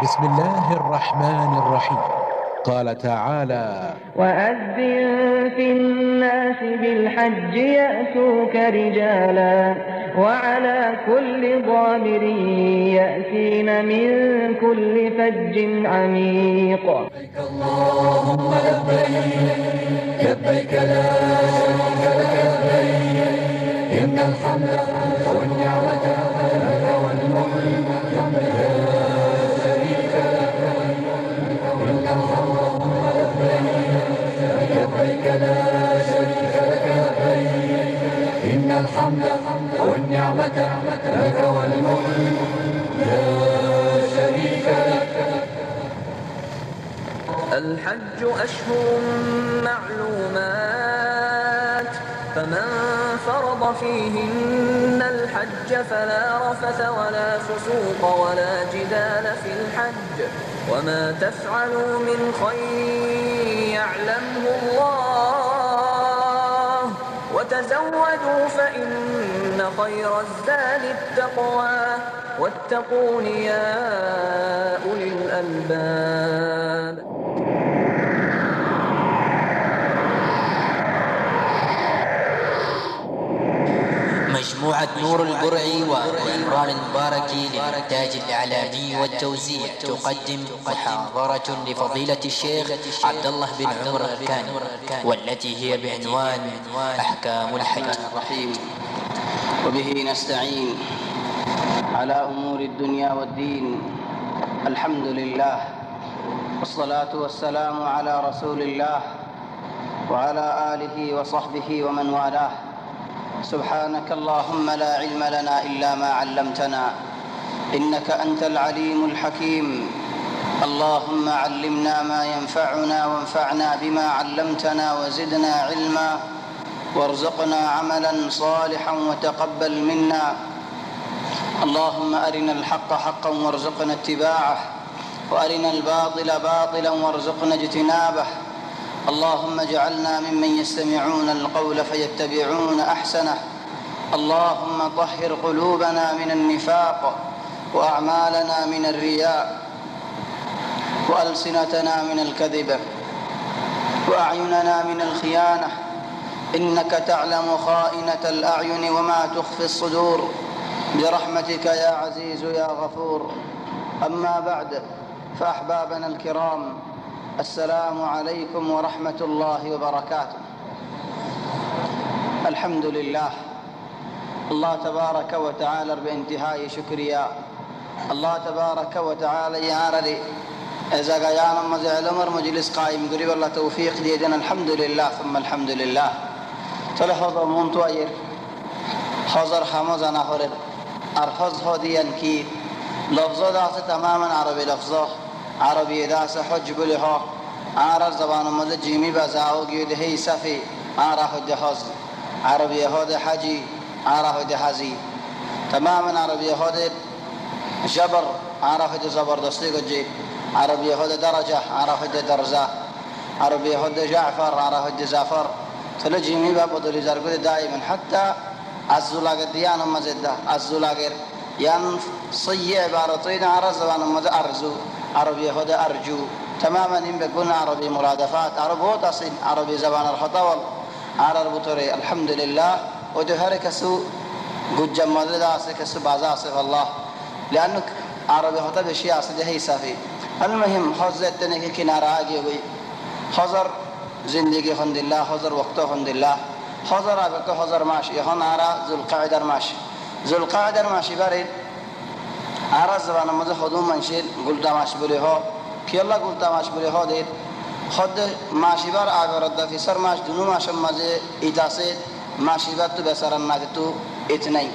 بسم الله الرحمن الرحيم. قال تعالى: وأذن في الناس بالحج يأتوك رجالا وعلى كل ضامر يأتين من كل فج عميق. لبيك اللهم لبيك، لبيك لا شريك لك لبيك، إن الحمد والنعمة لك والملك لا شريك لك، إن الحمد لبيك لا شريك لك لبيك، إن الحمد والنعمة لك والملك لا شريك لك. الحج أشهر معلومات، فمن فرض فيهن الحج فلا رفث ولا فسوق ولا جدال في الحج، وما تفعلوا من خير يعلمه الله، وتزودوا فإن خير الزاد التقوى، واتقون يا أولي الألباب. مجموعة نور البرعي وعمران المباركي للإنتاج الإعلامي والتوزيع تقدم محاضرة لفضيلة الشيخ عبد الله بن عمر الكاني، والتي هي بعنوان أحكام الحج. الرحيم. وبه نستعين على أمور الدنيا والدين. الحمد لله، والصلاة والسلام على رسول الله وعلى آله وصحبه ومن والاه. سبحانك اللهم لا علم لنا إلا ما علمتنا، إنك أنت العليم الحكيم. اللهم علمنا ما ينفعنا وانفعنا بما علمتنا وزدنا علما، وارزقنا عملا صالحا وتقبل منا. اللهم أرنا الحق حقا وارزقنا اتباعه، وأرنا الباطل باطلا وارزقنا اجتنابه. اللهم اجعلنا ممن يستمعون القول فيتبعون أحسنه. اللهم طهر قلوبنا من النفاق، وأعمالنا من الرياء، وألسنتنا من الكذب، وأعيننا من الخيانة، إنك تعلم خائنة الأعين وما تخفي الصدور، برحمتك يا عزيز يا غفور. أما بعد، فأحبابنا الكرام، السلام عليكم ورحمة الله وبركاته. الحمد لله، الله تبارك وتعالى بانتهاء شكريا. الله تبارك وتعالى ياري إذا قيانا مزع الأمر مجلس قائم قريب الله توفيق ديدنا. الحمد لله ثم الحمد لله. تلحظ منطوير حضر حمزنا هرد أرحظ هديا كي لفظه داس تماما عربي، لفظه عربي داس حج بلها عرب زبان مزد جيمي بزاو قيد هي سفي عرف الدحز عربي هود حجي عرف الدحزي تماما. عربي هود جبر عرف الزبردستي قجي، عربي هود درجة عرف الدرزة، عربي هود جعفر عرف الجزافر. تلجيمي بابدل زرقود دائما حتى الزلاق الديان مزده الزلاقر ين صي عبارتين عرب زبان مزد أرزو، عربي هود أرجو. تماما إن بيكون عربي مرادفات عرب هو تصين عربي زبان الخطول عرب طري. الحمد لله. ودهر كسو قد جمال داسه كسو بازا صف الله، لأنه عربي خطب الشيء أصله هي صافي. المهم حزت تنك كنارا أجيبي حزر زندگی خند الله، حزر وقته خند الله، حزر أبكي حزر ماشي يهون عرا ذو القعدة ماشي، ذو القعدة ماشي برين عرا زبان مزه خدوم منشيل قلت ماشي بليه كي الله قلت ماشي بليه دير خد ماشي بار آگرد في سر ماش دنو ماشم مزه إتاسه ماشي بار تو بسر الناقتو اتنين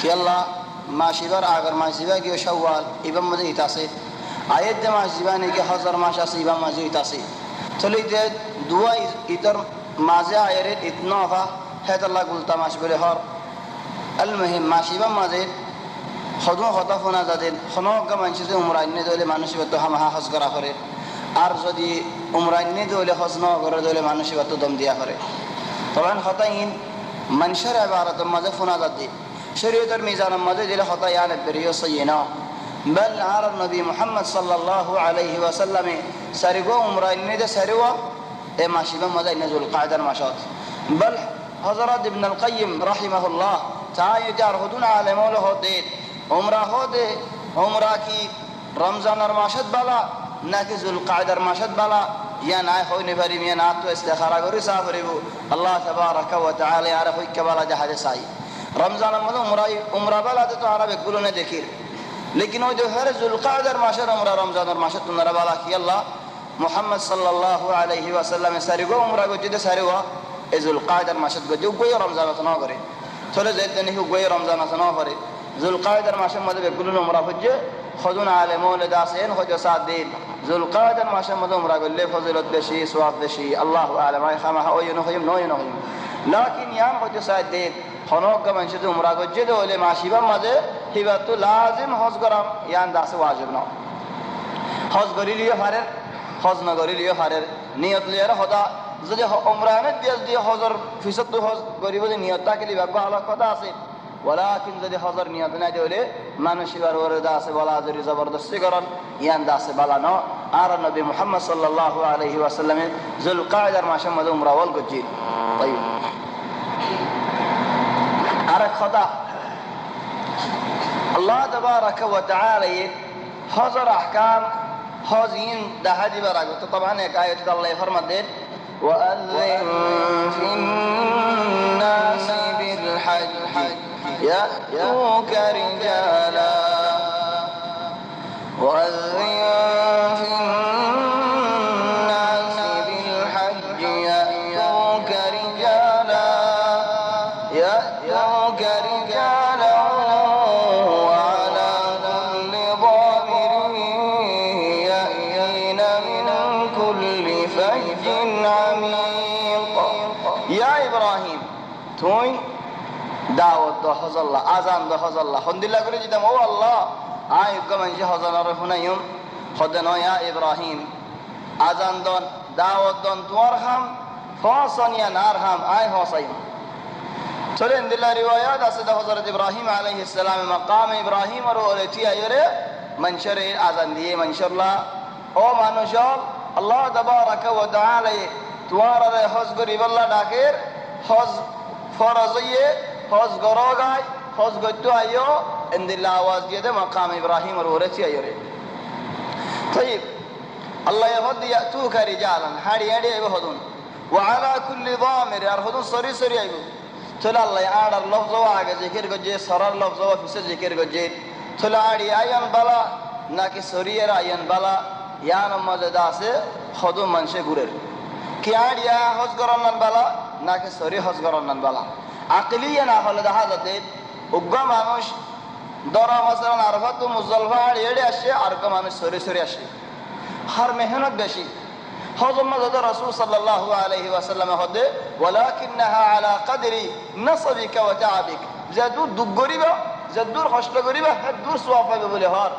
كي الله ماشي بار آگر ماشي بار كيو شوال إبن مزه إتاسه آيات ماشي باني كي حزر ماشا سيبا مزه إتاسه تلي ده دوا إتر مازه آيرت اتنا فا هيت الله قلت ماشي بليه. المهم ماشي بار مزه خدون خطافنا زدين خنوق من چیز عمرانی دوله مانوشی بتو هم ها حس کرا خره ارزدی عمرانی دوله خزنا کرا دوله مانوشی بتو دم دیا خره. طبعا خطا این منشر عبارت مزه فنا زدی شریعت میزان مزه دل خطا یعنی بریو سینا بل على النبي محمد صلى الله عليه وسلم سرقوا عمره إنه سروا ما شبه ماذا إنه القعدة المشاط بل حضرت ابن القيم رحمه الله تعالى جار هدون عالم له ديد عمره هده عمره کی رمضان المشاط بلا ناكي ذو القعدة المشاط بلا يا ناي خويني فريم يا ناتو استخارة غري سافريبو الله تبارك وتعالى يعرف كبلا جهاد ساي رمضان المدو عمره بلا تو عرب يقولون ذكر लेकिन वो जो हर ज़ुल्क़ाअदा माशर उम्रा रमज़ान और माशर तुम नरा बाला की अल्लाह मोहम्मद सल्लल्लाहु अलैहि वसल्लम सारी गो उम्रा को जिधर सारे हुआ ए ज़ुल्क़ाअदा माशर को जो कोई रमज़ान तो करे थोड़े ज़्यादा नहीं हो कोई रमज़ान तो करे ज़ुल्क़ाअदा माशर मदे बेकुलन उम्रा फुज्जे खुदुन आलमों ले दासेन खुद साथ दिन ज़ुल्क़ाअदा माशर मदे उम्रा को ले फज़िलत बेशी स्वाब बेशी अल्लाह आलम आई खामा हो ये नोहिम लेकिन याम खुद साथ दिन خنوق كمان شدوا مراقب جدوا ولا معشيبا ماذا هبتو لازم حوز قرام يان داس واجب نو حوز قري ليه فارر حوز نقري ليه فارر نيت ليه را خدا زدي عمرانت بيز دي حوزر فيصد تو حوز قري بده نيت تا كلي بقى على خدا سي ولكن زدي حوزر نيت نه دي مانوشي ور داس ولا زري زبردستی قران يان داس بالا نو آر النبي محمد صلى الله عليه وسلم ذو القعدة ما شمد عمره والقجيل طيب عرق خدا الله تبارك وتعالى حضر أحكام حوزين ده هدي براغو طبعا هيك آية الله يفرمت دين وأذن في الناس بالحج يأتوك رجالا وأذن في الناس بالحج يأتوك رجالا يأتوك رجالا وعلى كل ضامر يأتين من كل فج عميق يا إبراهيم توي دعوت ده حز الله أذان ده حز الله خند الله كل جدام هو الله آيك من جهز نرفنا يوم خدنا يا إبراهيم أذان دون دعوت دون توارهم فاصن يا نارهم آي حسين چلیں دل روایات اسد حضرت ابراہیم علیہ السلام مقام ابراہیم اور ولتی ایرے منشر اذان دیے منشر لا او مانوشال اللہ تبارک و تعالی توار رے حز گری والله ڈاکر حز فرضیه حز گروگای حز گتو ایو ان دل آواز دیے مقام ابراہیم اور ولتی ایرے طيب الله يهدي ياتوك رجالا هادي هادي يهدون وعلى كل ضامر يرهدون صري صري ايو تلا الله يعار اللفظ واجد ذكر قجيت صار اللفظ وفي ذكر قجيت تلا عادي أيان بلا ناكي سوريا أيان بلا يان مزداس خدوم منشة غرر كي عادي حس قرنن بلا ناكي سوري حس قرنن بلا عقليا ناخل ده هذا ديت وقام مانوش دورا مثلا عرفت مزدلفة عادي يدي أشياء أرقام مانوش سوري أشياء هر مهنة بشي حضر مزد رسول صلى الله عليه وسلم هده ولكنها على قدر نصبك وتعبك زدور دغريبا زدور خشل غريبا هدور سوافه ببلهار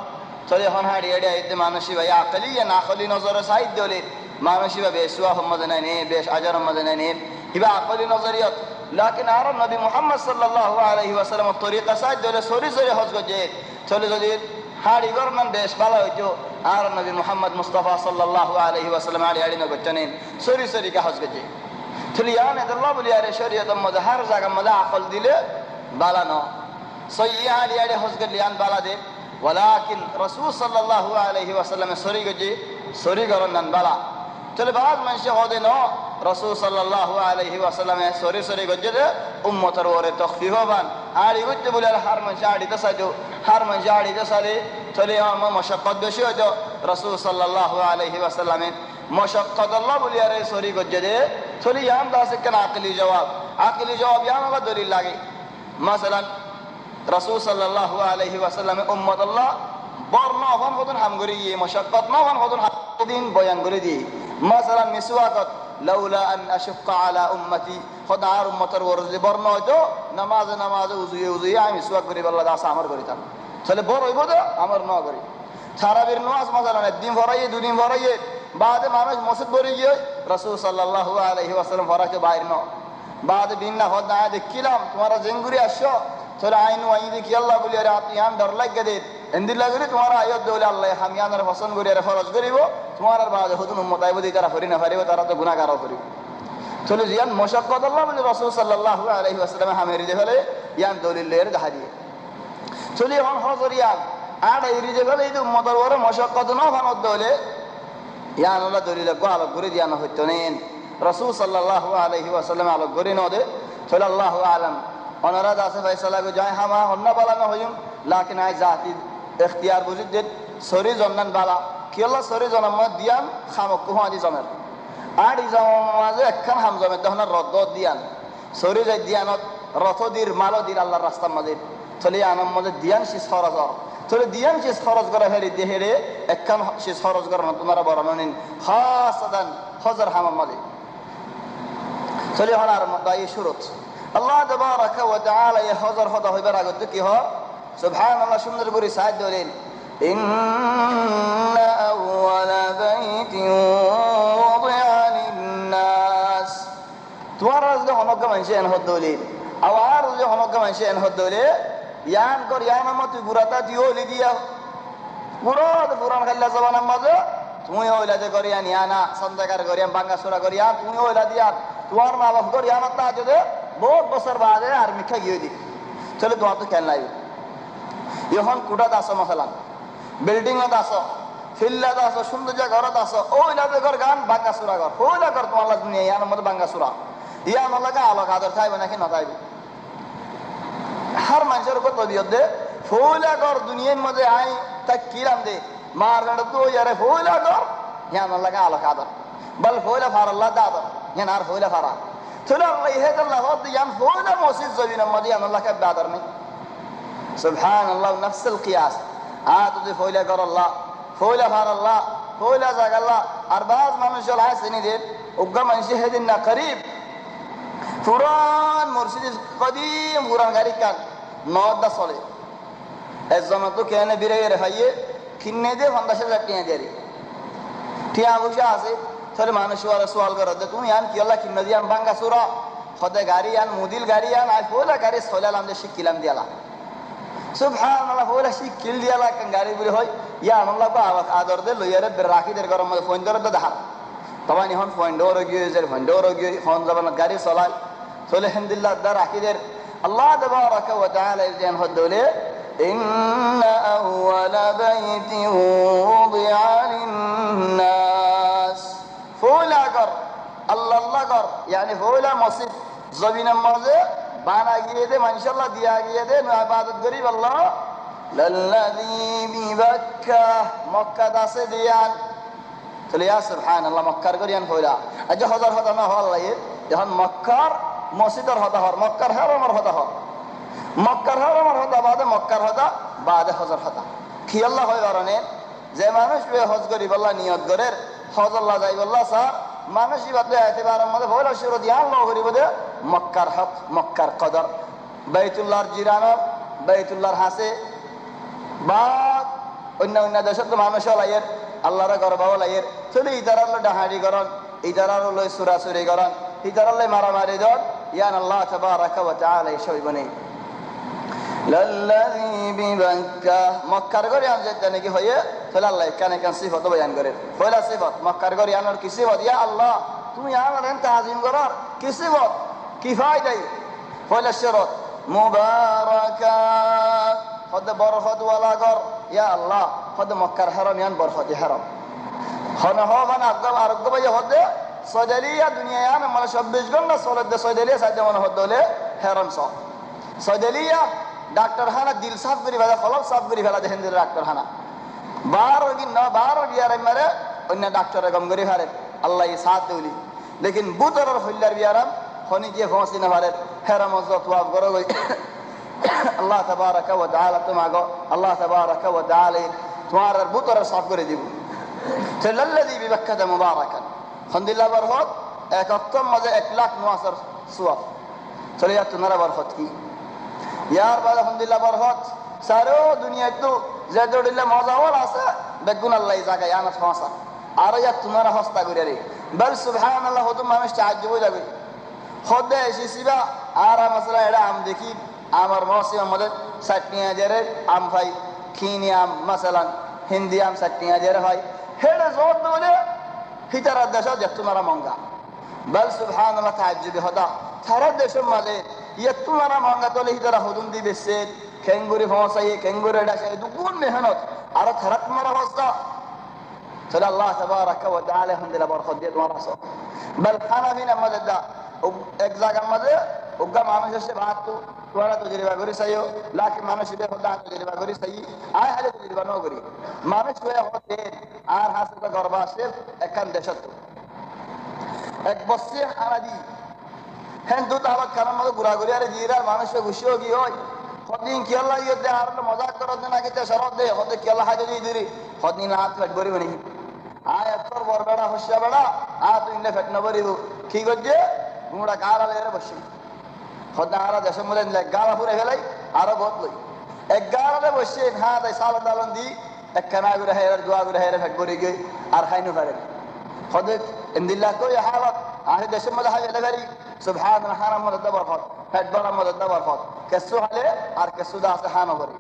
تلي هون هادي يدي ايت مانشي ويا عقليا ناخلي نظر سايد دولي مانشي بيسوا مدناني بيش اجر مدناني يبقى عقلي نظريات لكن عرب النبي محمد صلى الله عليه وسلم الطريقه سايد دولي سوري سوري حزق جيت تلي زدير هادي غرمن بيش بالا جو آر النبي محمد مصطفى صلى الله عليه وسلم عليه علينا قتنين سوري سوري كحز قجي تليان إذا الله بلي على شريعة مدهر زاق مدع عقل دله بالا نو صيي علي عليه حز قليان بالا دي ولكن رسول صلى الله عليه وسلم سوري قجي سوري قرنن بالا تل بعض من شهود نو رسول صلى الله عليه وسلم سوري سوري قجي ده ترور تخفيفه بان علي قجي بلي الحر من شاعري تسجو حر من شاعري تسالي تلي ما مشقت بشيء جو رسول صلى الله عليه وسلم مشقت الله بولي عليه سوري قجده تلي يام داسك كان عقلي جواب يام کا دلیل لگی مثلا رسول صلى الله عليه وسلم امت الله برنا فان خودن هم گری مشقت ما فان خودن دین بیان گری دی مثلا مسواک لولا ان اشق على امتي خود عار امت ورز برنا جو نماز وضو আমি مسواک گری والله داس امر করিতাম তাহলে বড় হইব তো আমার না করি তারাবির নামাজ مثلا একদিন পড়াইয়ে দুদিন পড়াইয়ে বাদে মানুষ মসজিদ পড়ে গিয়ে রাসূল সাল্লাল্লাহু আলাইহি ওয়াসাল্লাম ফরাকে বাইরে ন বাদে দিন না হদা দেখিলাম তোমারা জেঙ্গুরি আসছো তাহলে আইনু আইদি কি আল্লাহ বলি আরে আপনি আন ডর লাগে দে এন্দির লাগি তোমার আয়ত দৌলে আল্লাহ হামিয়ানের পছন্দ করি আর ফরজ করিব তোমার আর বাজে হতুন উম্মত আইব দি তারা করি না পারিব তারা তো গুনাহগারও করিব চলে জিয়ান মশাক্কত আল্লাহ বলে রাসূল সাল্লাল্লাহু আলাইহি ওয়াসাল্লাম হামেরি দে ফেলে ইয়ান দলিলের গাহারি চলে হন হজরিয়ান আর এই রিজে ফেলে এই উম্মতের বড় মশাক্কত না ভানত দলে ইয়ান আল্লাহ দলিলে গো আলোক করে দিয়ানো হইতো নেন রাসূল সাল্লাল্লাহু আলাইহি ওয়াসাল্লাম আলোক করে নদে চলে আল্লাহু আলাম ওনারা দাসে ফয়সালা গো যায় হামা অন্য বালা না হইম লাকিন আই জাতি ইখতিয়ার বুঝিত দে সরি জন্নান বালা কি আল্লাহ সরি জন্ম দিয়ান খামক কুহাদি জমের আর এই মাঝে একখান হাম জমে তখন রদ দিয়ান সরি যাই দিয়ানত রথদির মালদির আল্লাহর রাস্তার মাঝে চলে আনম মাঝে দিয়ান শীষ খরচ চলে দিয়ান শীষ খরচ করা হেরি দেহেরে একখান শীষ খরচ করা তোমারা বর্ণনা নিন খাসাদান হজর হামার মাঝে চলে হল আর দায়ী সুরত আল্লাহ তাবারাকা ওয়া তাআলা এই হজর হদা হইবার আগে তো কি হয় সুবহানাল্লাহ সুন্দর করে সাহায্য দিলেন ইন্না আউওয়ালা বাইতিন ওয়াদিআ লিন-নাস তোমার রাজে হনকা মানুষে এন হদ দলিল আওয়ার যে হনকা মানুষে এন হদ দলিল ইয়ান কর ইয়ান মত গুরাতা দিও লিগিয়া পুরান খাল্লা জবানার মাঝে তুমি ওইলাতে করিয়া নিয়ানা সন্দেকার করিয়া বাঙ্গা সুরা করিয়া তুমি ওইলা দিয়া তোমার মা বাপ করিয়া না যদি বহুত বছর বাদে আর মিঠা গিয়ে দি চলে তোমার তো খেল নাই এখন কুটাত আছো মশালান বিল্ডিংত আছো ফিল্ডত আছো সৌন্দর্য ঘরত আছো ওইলাতে ঘর গান বাঙ্গা সুরা ঘর ওইলা ঘর তোমার দুনিয়া ইয়ার মধ্যে বাঙ্গা সুরা ইয়া নলাগা আলোক আদর থাকবে নাকি নথাইবে হার মানুষের উপর তবিয়ত দে ফৌলা ঘর দুনিয়ার মধ্যে আই তা কিরাম দে মার গাড়ি তো ইয়ারে ফৌলা ঘর ইয়া নলাগা আলোক আদর বল ফৌলা ফার আল্লাহ দাদর ইয়ান আর ফৌলা ফারা চলো আল্লাহ ইহেদ আল্লাহ হদ ইয়ান ফৌলা মসজিদ জমিনের মধ্যে ইয়ান আল্লাহকে দাদর নেই সুবহানাল্লাহ নফসুল কিয়াস তুই ফৌলা ঘর আল্লাহ ফৌলা ফার আল্লাহ ফৌলা জাগ আল্লাহ আর বাজ মানুষ আয় শ্রেণীদের উগ্র মানুষ হেদিন না করিব পুরান মসজিদ কদিম পুরান গাড়ি কান নদা চলে একজন তো কেনে বিরাইয়ে রেখাইয়ে কিনে দিয়ে 50,000 টিয়া দিয়ে টিয়া বসে আছে তাহলে মানুষ সোয়াল করে তুমি আন কি আল্লাহ কিনে দিয়ে বাঙ্গা সুরা সদে গাড়ি আন মুদিল গাড়ি আন আই ফোলা গাড়ি চলালাম যে শিখিলাম দিয়ালা সুবহানাল্লাহ ফোলা শিখিল দিয়ালা গাড়ি বলে হয় ইয়া আল্লাহ আদর দে লইয়ারে রাখিদের গরম মধ্যে ফোন ধরে দেখার তখন এখন ফোন ডোর গিয়ে ফোন ডোর গিয়ে ফোন যাবেন গাড়ি চলায় চলে আলহামদুলিল্লাহ দা রাখিদের আল্লাহ তাবারাকা ওয়া তাআলা জান হদলে ইন্না আউওয়ালা বাইতিন ওয়াদিআ লিন-নাস ফৌলা ঘর আল্লাহ ঘর ইয়ানি ফৌলা মসজিদ জমিনের মাঝে বানা গিয়ে দে মাশাআল্লাহ দিয়া গিয়ে দে ইবাদত করিব আল্লাহ লাল্লাযী বিবাক্কা মক্কা দাসে দিয়ান চলে ইয়া সুবহানাল্লাহ মক্কার করিয়ান ফৌলা আজ হাজার হাজার না হল লাগে যখন মক্কার মসজিদের হদা হর মক্কার হারামের হদা হর মক্কার হারামের হদা বাদে মক্কার হদা বাদে হজর হদা কি আল্লাহ হয় কারণে যে মানুষ হজ করি বল্লা নিয়ত করে হজ আল্লাহ যাই বল্লা স্যার মানুষ বাদে এতেবারের মধ্যে ভয় শুরু দিয়ে আল্লাহ করিব দে মক্কার হক মক্কার কদর বাইতুল্লাহর জিরানত বাইতুল্লাহর হাসে বা অন্য অন্য দেশত মানুষ লাইয়ের আল্লাহর ঘর বাবা লাইয়ের চলে ইতারাল ডাহাড়ি করন ইতারাল লই সুরাসুরি করন ইতারালে মারামারি দর ইয়ান আল্লাহ তাবারাকা ওয়া তাআলা শৈবনে লাল্লাযী বিবাক্কা মক্কার ঘর ইয়ান যেতে নাকি হয়ে তাহলে আল্লাহ কানে কান সিফত বয়ান করে পয়লা সিফত মক্কার ঘর ইয়ানোর কি সিফত ইয়া আল্লাহ তুমি আমার তাজিম করার কি সিফত কি ফায়দা পয়লা শরত মুবারাকা হদ বরকত ওয়ালা ঘর ইয়া আল্লাহ হদ মক্কার হারাম ইয়ান বরকতি হারাম হন হন আকল আরোগ্য ভাই হদে সৈদালিয়া দুনিয়া মানে 24 ঘন্টা চলে দে সৈদালিয়া সাথে মনে হলে হেরাম সব সৈদালিয়া ডাক্তার খানা দিল সাফ করি ফেলা ফলক সাফ করি ফেলা দেখেন দিল ডাক্তার খানা 12 বিয়ার মারে অন্য ডাক্তারে গম করি ফেলে আল্লাহ সাথ দেউলি লেকিন বুতরের হইলার বিয়ারাম হনি গিয়ে ফসি না ফেলে হেরাম জবাব করো গই আল্লাহ তাবারাকা ওয়া তাআলা তোমাগো আল্লাহ তাবারাকা ওয়া তাআলা তোমার বুতরের সাফ করে দিব লাল্লাযী বিবাক্কাতা মুবারাকান আলহামদুলিল্লাহ বরকত এক অক্টম মাঝে 1,09,000 সুয়াব চলে যাচ্ছে নারা বরকত কি ইয়ার বাদ আলহামদুলিল্লাহ বরকত সারো দুনিয়া তো যে দড়িলে মজাওয়াল আছে বেগুন আল্লাহ জায়গায় আনা ফাঁসা আর ইয়া তোমার হস্তা করে রে বল সুবহানাল্লাহ হতো মানুষ তাজ্জুব হয়ে যাবে খোদে এসেছিবা আর মাসলা এটা আম দেখি আমার মসজিদের মধ্যে 60,000 আম ভাই কিনিয়াম মাসালান হিন্দিয়াম সাটিয়া জের হয় হেডে জোর দলে হিতারা দেশ যেতুমারা মঙ্গা বল সুবহানাল্লাহ তাআজ্জুব হদা সারা দেশের মাঝে ইয়তুমারা মঙ্গা দলে হিতারা হুদুম দি বেসে কেঙ্গুরি ফসাই কেঙ্গুরি ডাসে দুগুণ মেহনত আর থারাত মারা হস্তা তাহলে আল্লাহ তাবারাকা ওয়া তাআলা হামদুলিল্লাহ বরকত দিয়ে তোমার আসো বল খানা বিনা মজদা এক জায়গার মাঝে উগা মানুষ এসে ভাত তোরা তো জরিবা করি চাইও লাখ মানুষ এসে হদা তো জরিবা করি চাই আয় হালে তো জরিবা ন করি মানুষ হয়ে হতে আর হাসতে গর্বা আসে একখান দেশত এক বসে হারাদি হ্যাঁ দুধ হালত খানার মতো ঘুরাঘুরি আর জিরার মানুষে ঘুষিও কি হয় হদিন কি আল্লাহ ইয়ে দে আর মজাক করত না কিতে শরৎ দে হতে কি আল্লাহ হাজে দিরি হদিন হাত ফেট করিব নি আয় এতর বড় বেড়া হস্যা বেড়া আ তুই নে ফেট নবরিব কি করছে গুড়া গাড়া লেরে বসে হদা আর দেশের মধ্যে গাড়া পুরে ফেলাই আরো বহুত লই এক গাড়ালে বসে হ্যাঁ তাই সাল দালন দি এক কানা করে হের দোয়া করে হেরে ফেট করি গই আর খাইনো পারে হদে ইনদিল্লাহ কই হালত আর দেশের মধ্যে হাই এলাগারি সুবহানাল্লাহ হারাম মধ্যে দবার ফট ফেট বড় মধ্যে দবার ফট কেসু হালে আর কেসু দা আছে হানো করি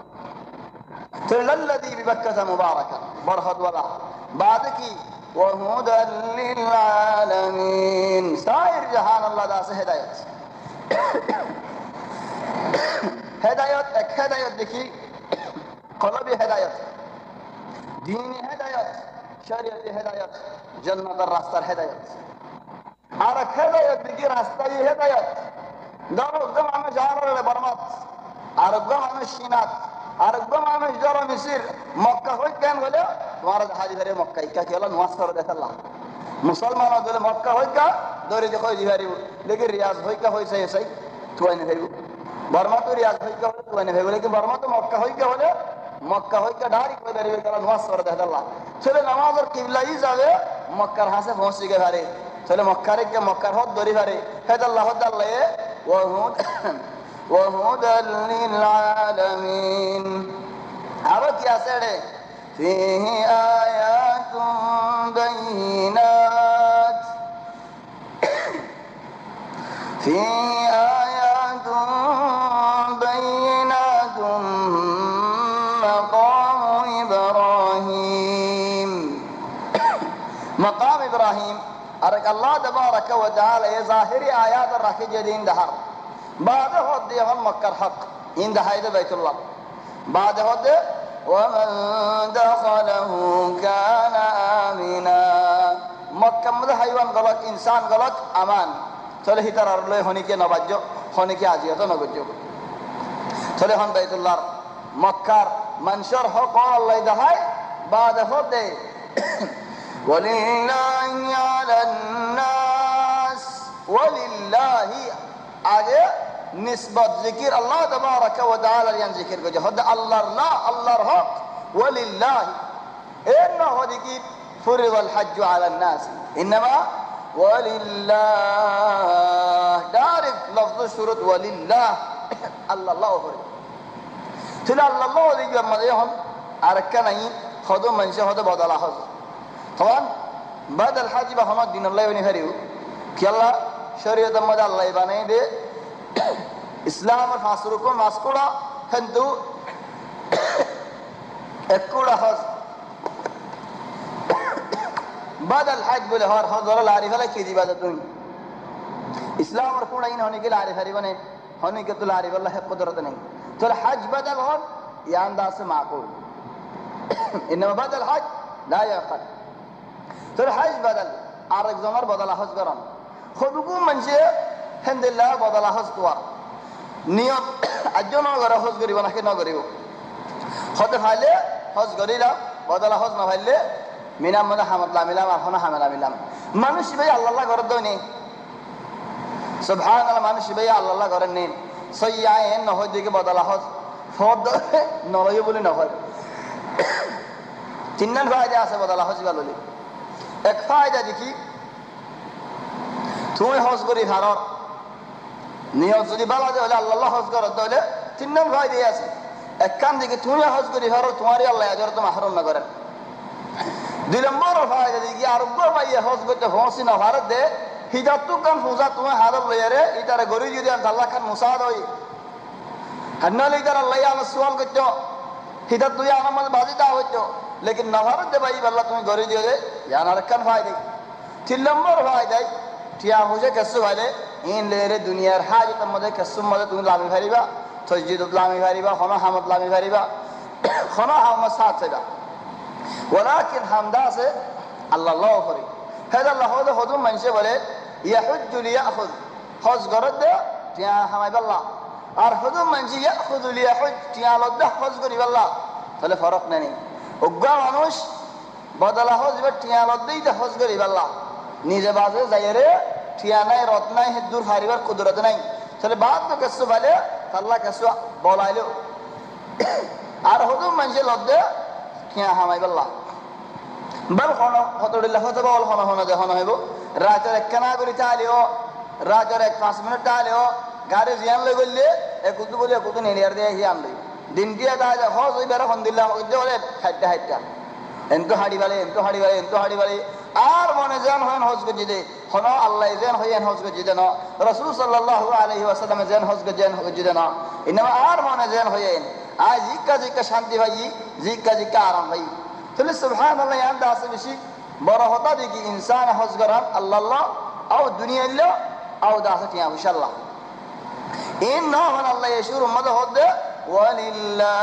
তল্লাল্লাযী বিবাক্কাতা মুবারাকা বরহত ওয়ালা بعد کی وهدى للعالمين سائر جهان اللہ دا سے ہدایت ہدایت ایک ہدایت دیکھی قلبی ہدایت دینی ہدایت شریعتی ہدایت جنت الراستہ ہدایت اور ایک ہدایت دیکھی راستہ یہ ہدایت دارو گم ہمیں جانور برمت اور گم ہمیں شینات আর একদম আমি জড়ো মিশির মক্কা হই কেন বলে তোমার হাজি ধরে মক্কা ইকা কি হলো নামাজ করে দেখাল্লাহ মুসলমান হলে মক্কা হই কা দৌড়ে দেখো জিহারি দেখি রিয়াজ হই কা হইছে এসে তুই নে ভাইবো বর্মা তো রিয়াজ হই কা হলে তুই নে ভাইবো লেকিন বর্মা তো মক্কা হই কা হলে মক্কা হই কা ডাইরেক্ট করে দেবে কারণ নামাজ করে দেখাল্লাহ ছেলে নামাজের কিবলাই যাবে মক্কার হাসে পৌঁছে গে ভারে ছেলে মক্কারে কে মক্কার হদ দরি ভারে হেদাল্লাহ দাল্লাহ وهدى للعالمين عرق يا سيدي فيه آيات بينات فيه آيات بينات مقام إبراهيم مقام إبراهيم أرك الله تبارك وتعالى ظاهري آيات الرحي جدين دهر بعد هود يهم مكة الحق عند هيدا بيت الله بعد هود ومن دخله كان آمنا مكة مده حيوان غلط إنسان غلط أمان চলে হিতার আর লয় হনিকে নবাজ্য হনিকে আজিয়ত নগজ্য চলে হন বাইতুল্লাহ মক্কার মানুষের হক আল্লাহ দেখায় بعد هود ولله على الناس ولله আগে নিসবত জিকির আল্লাহ তাবারাকা ওয়া তাআলা এর জিকির করে হদ আল্লাহর না আল্লাহর হক ওয়ালিল্লাহ এর না হদি কি ফুরিদাল হজ্জ আলা الناس انما ওয়ালিল্লাহ ডাইরেক্ট লফজ শুরুত ওয়ালিল্লাহ আল্লাহ করে ছিল আল্লাহ দিকে আমাদের হন আর কানাই হদ মানুষ হদ বদলা হজ তখন বাদল হজ বা হন দিন আল্লাহ বনি হারিও কি আল্লাহ শরীয়ত মধ্যে আল্লাহ বানাই দে ইসলামের পাঁচ রকম মাস করা কিন্তু এক কুড়া হজ বাদল হজ বলে হর হজ ওরা লারি ফেলা কি দিবা তুমি ইসলামের কুড়া ইন হনে গেলে আরি ফারিব নেই হনে কে তো লারি বললা হেক কুদরত নেই তো হজ বদল হন ইয়া আন্দাজ সে মাকুল ইনমা বদল হজ লা ইয়াকাল তো হজ বদল আর একজনের বদল হজ করেন খুদুকু মানুষে হেন্দিল্লাহ বদলা হজ কোয়া নিয়ম আজ নগরে হজ করিব নাকি নগরিব হতে ফাইলে হজ করিলা বদলা হজ না ফাইলে মিনাম মনে হামদলা মিলাম এখন হামেলা মিলাম মানুষ ভাই আল্লাহ ঘর দই সুবহানাল্লাহ মানুষ ভাই আল্লাহ ঘরের নেই সইয়ায়েন নহয় দিকে বদলা হজ ফদ নলয় বলে নহয় তিনজন ফায়দা আছে বদলা হজ বলি এক ফায়দা দেখি তুমি হজ করি ভারত নিয়ত যদি বালা যায় হলে আল্লাহ হজ করত হলে তিন নম্বর ভয় দিয়ে আছে এক কান দিকে তুমি হজ করি ভারত তোমারই আল্লাহ আজর তো মাহরুম না করেন দুই নম্বর ভয় দিকে আরোগ্য পাইয়ে হজ করতে হসি না ভারত দে হিজাতু কান ফুজা তুমি হাদর লইয়ারে ইতারে গরি যদি আল্লাহ খান মুসাদ হই হান্নালি ইতার আল্লাহ আল্লাহ সুয়াল করত হিতার তুই আমার মধ্যে বাজি তা হইতো লেকিন নভারত দে ভাই বললা তুমি গড়ি দিও দে ইয়ান আরকান ভাই দেই 3 নম্বর ভাই দেই টিয়া মুজে কেসু ভাইলে ইন লেরে দুনিয়ার হাজতের মধ্যে কেসু মধ্যে তুমি লামি ফারিবা তসজিদত লামি ফারিবা খনা হামদ লামি ফারিবা খনা হামদ সাথ চাইবা ওয়ালাকিন হামদা আছে আল্লাহ আল্লাহ করি হেদ আল্লাহ হদ হদুম মানুষে বলে ইয়াহুজ্জু লিয়াখুদ হজ গরদ দে টিয়া হামাই বাল্লাহ আর হদুম মানুষ ইয়াখুদু লিয়াহুজ টিয়া লদ্দা হজ করি বাল্লাহ তাহলে ফরক নেই উগ্রা মানুষ বদলা হজ বা টিয়া লদ্দেই দে হজ করি বাল্লাহ নিজে বাজে যাইরে টিয়া নাই রত নাই হে দূর হারিবার কুদরত নাই তাহলে বাদ তো কেসু বলে আল্লাহ কেসু বলাইলো আর হদুম মানুষে লদ্দে টিয়া হামাই বাল্লাহ বল হন হতড়িল্লা হতে বল হন হন দে হন হইব রাতের এক কানা করি তালিও রাতের 5 মিনিট তালিও গাড়ি জিয়ান লই গল্লে একুতু বলি একুতু নেড়িয়ার দিয়ে জিয়ান লই দিন দিয়া দা যা হজ হই বেরা হন্দিল্লাহ হইতে বলে হাইটা হাইটা এনতো হাড়ি বালে এনতো হাড়ি বালে এনতো হাড়ি বালে আর মনে জান হন হজ গজি দে হন আল্লাহ জান হইয়ান হজ গজি দে না রাসূল সাল্লাল্লাহু আলাইহি ওয়াসাল্লাম জান হজ গজি দে না ইনমা আর মনে জান হইয়ান আজ জিকা জিকা শান্তি ভাই জিকা জিকা আরাম ভাই তাহলে সুবহানাল্লাহ ইয়ান্দা আছে বেশি বড় হতা দেখি ইনসান হজ করান আল্লাহ আও দুনিয়া ইল্লা আও দাসা টিয়া ইনশাআল্লাহ ইন না হন আল্লাহ ইশুর উম্মত হদে ওয়ালিল্লাহ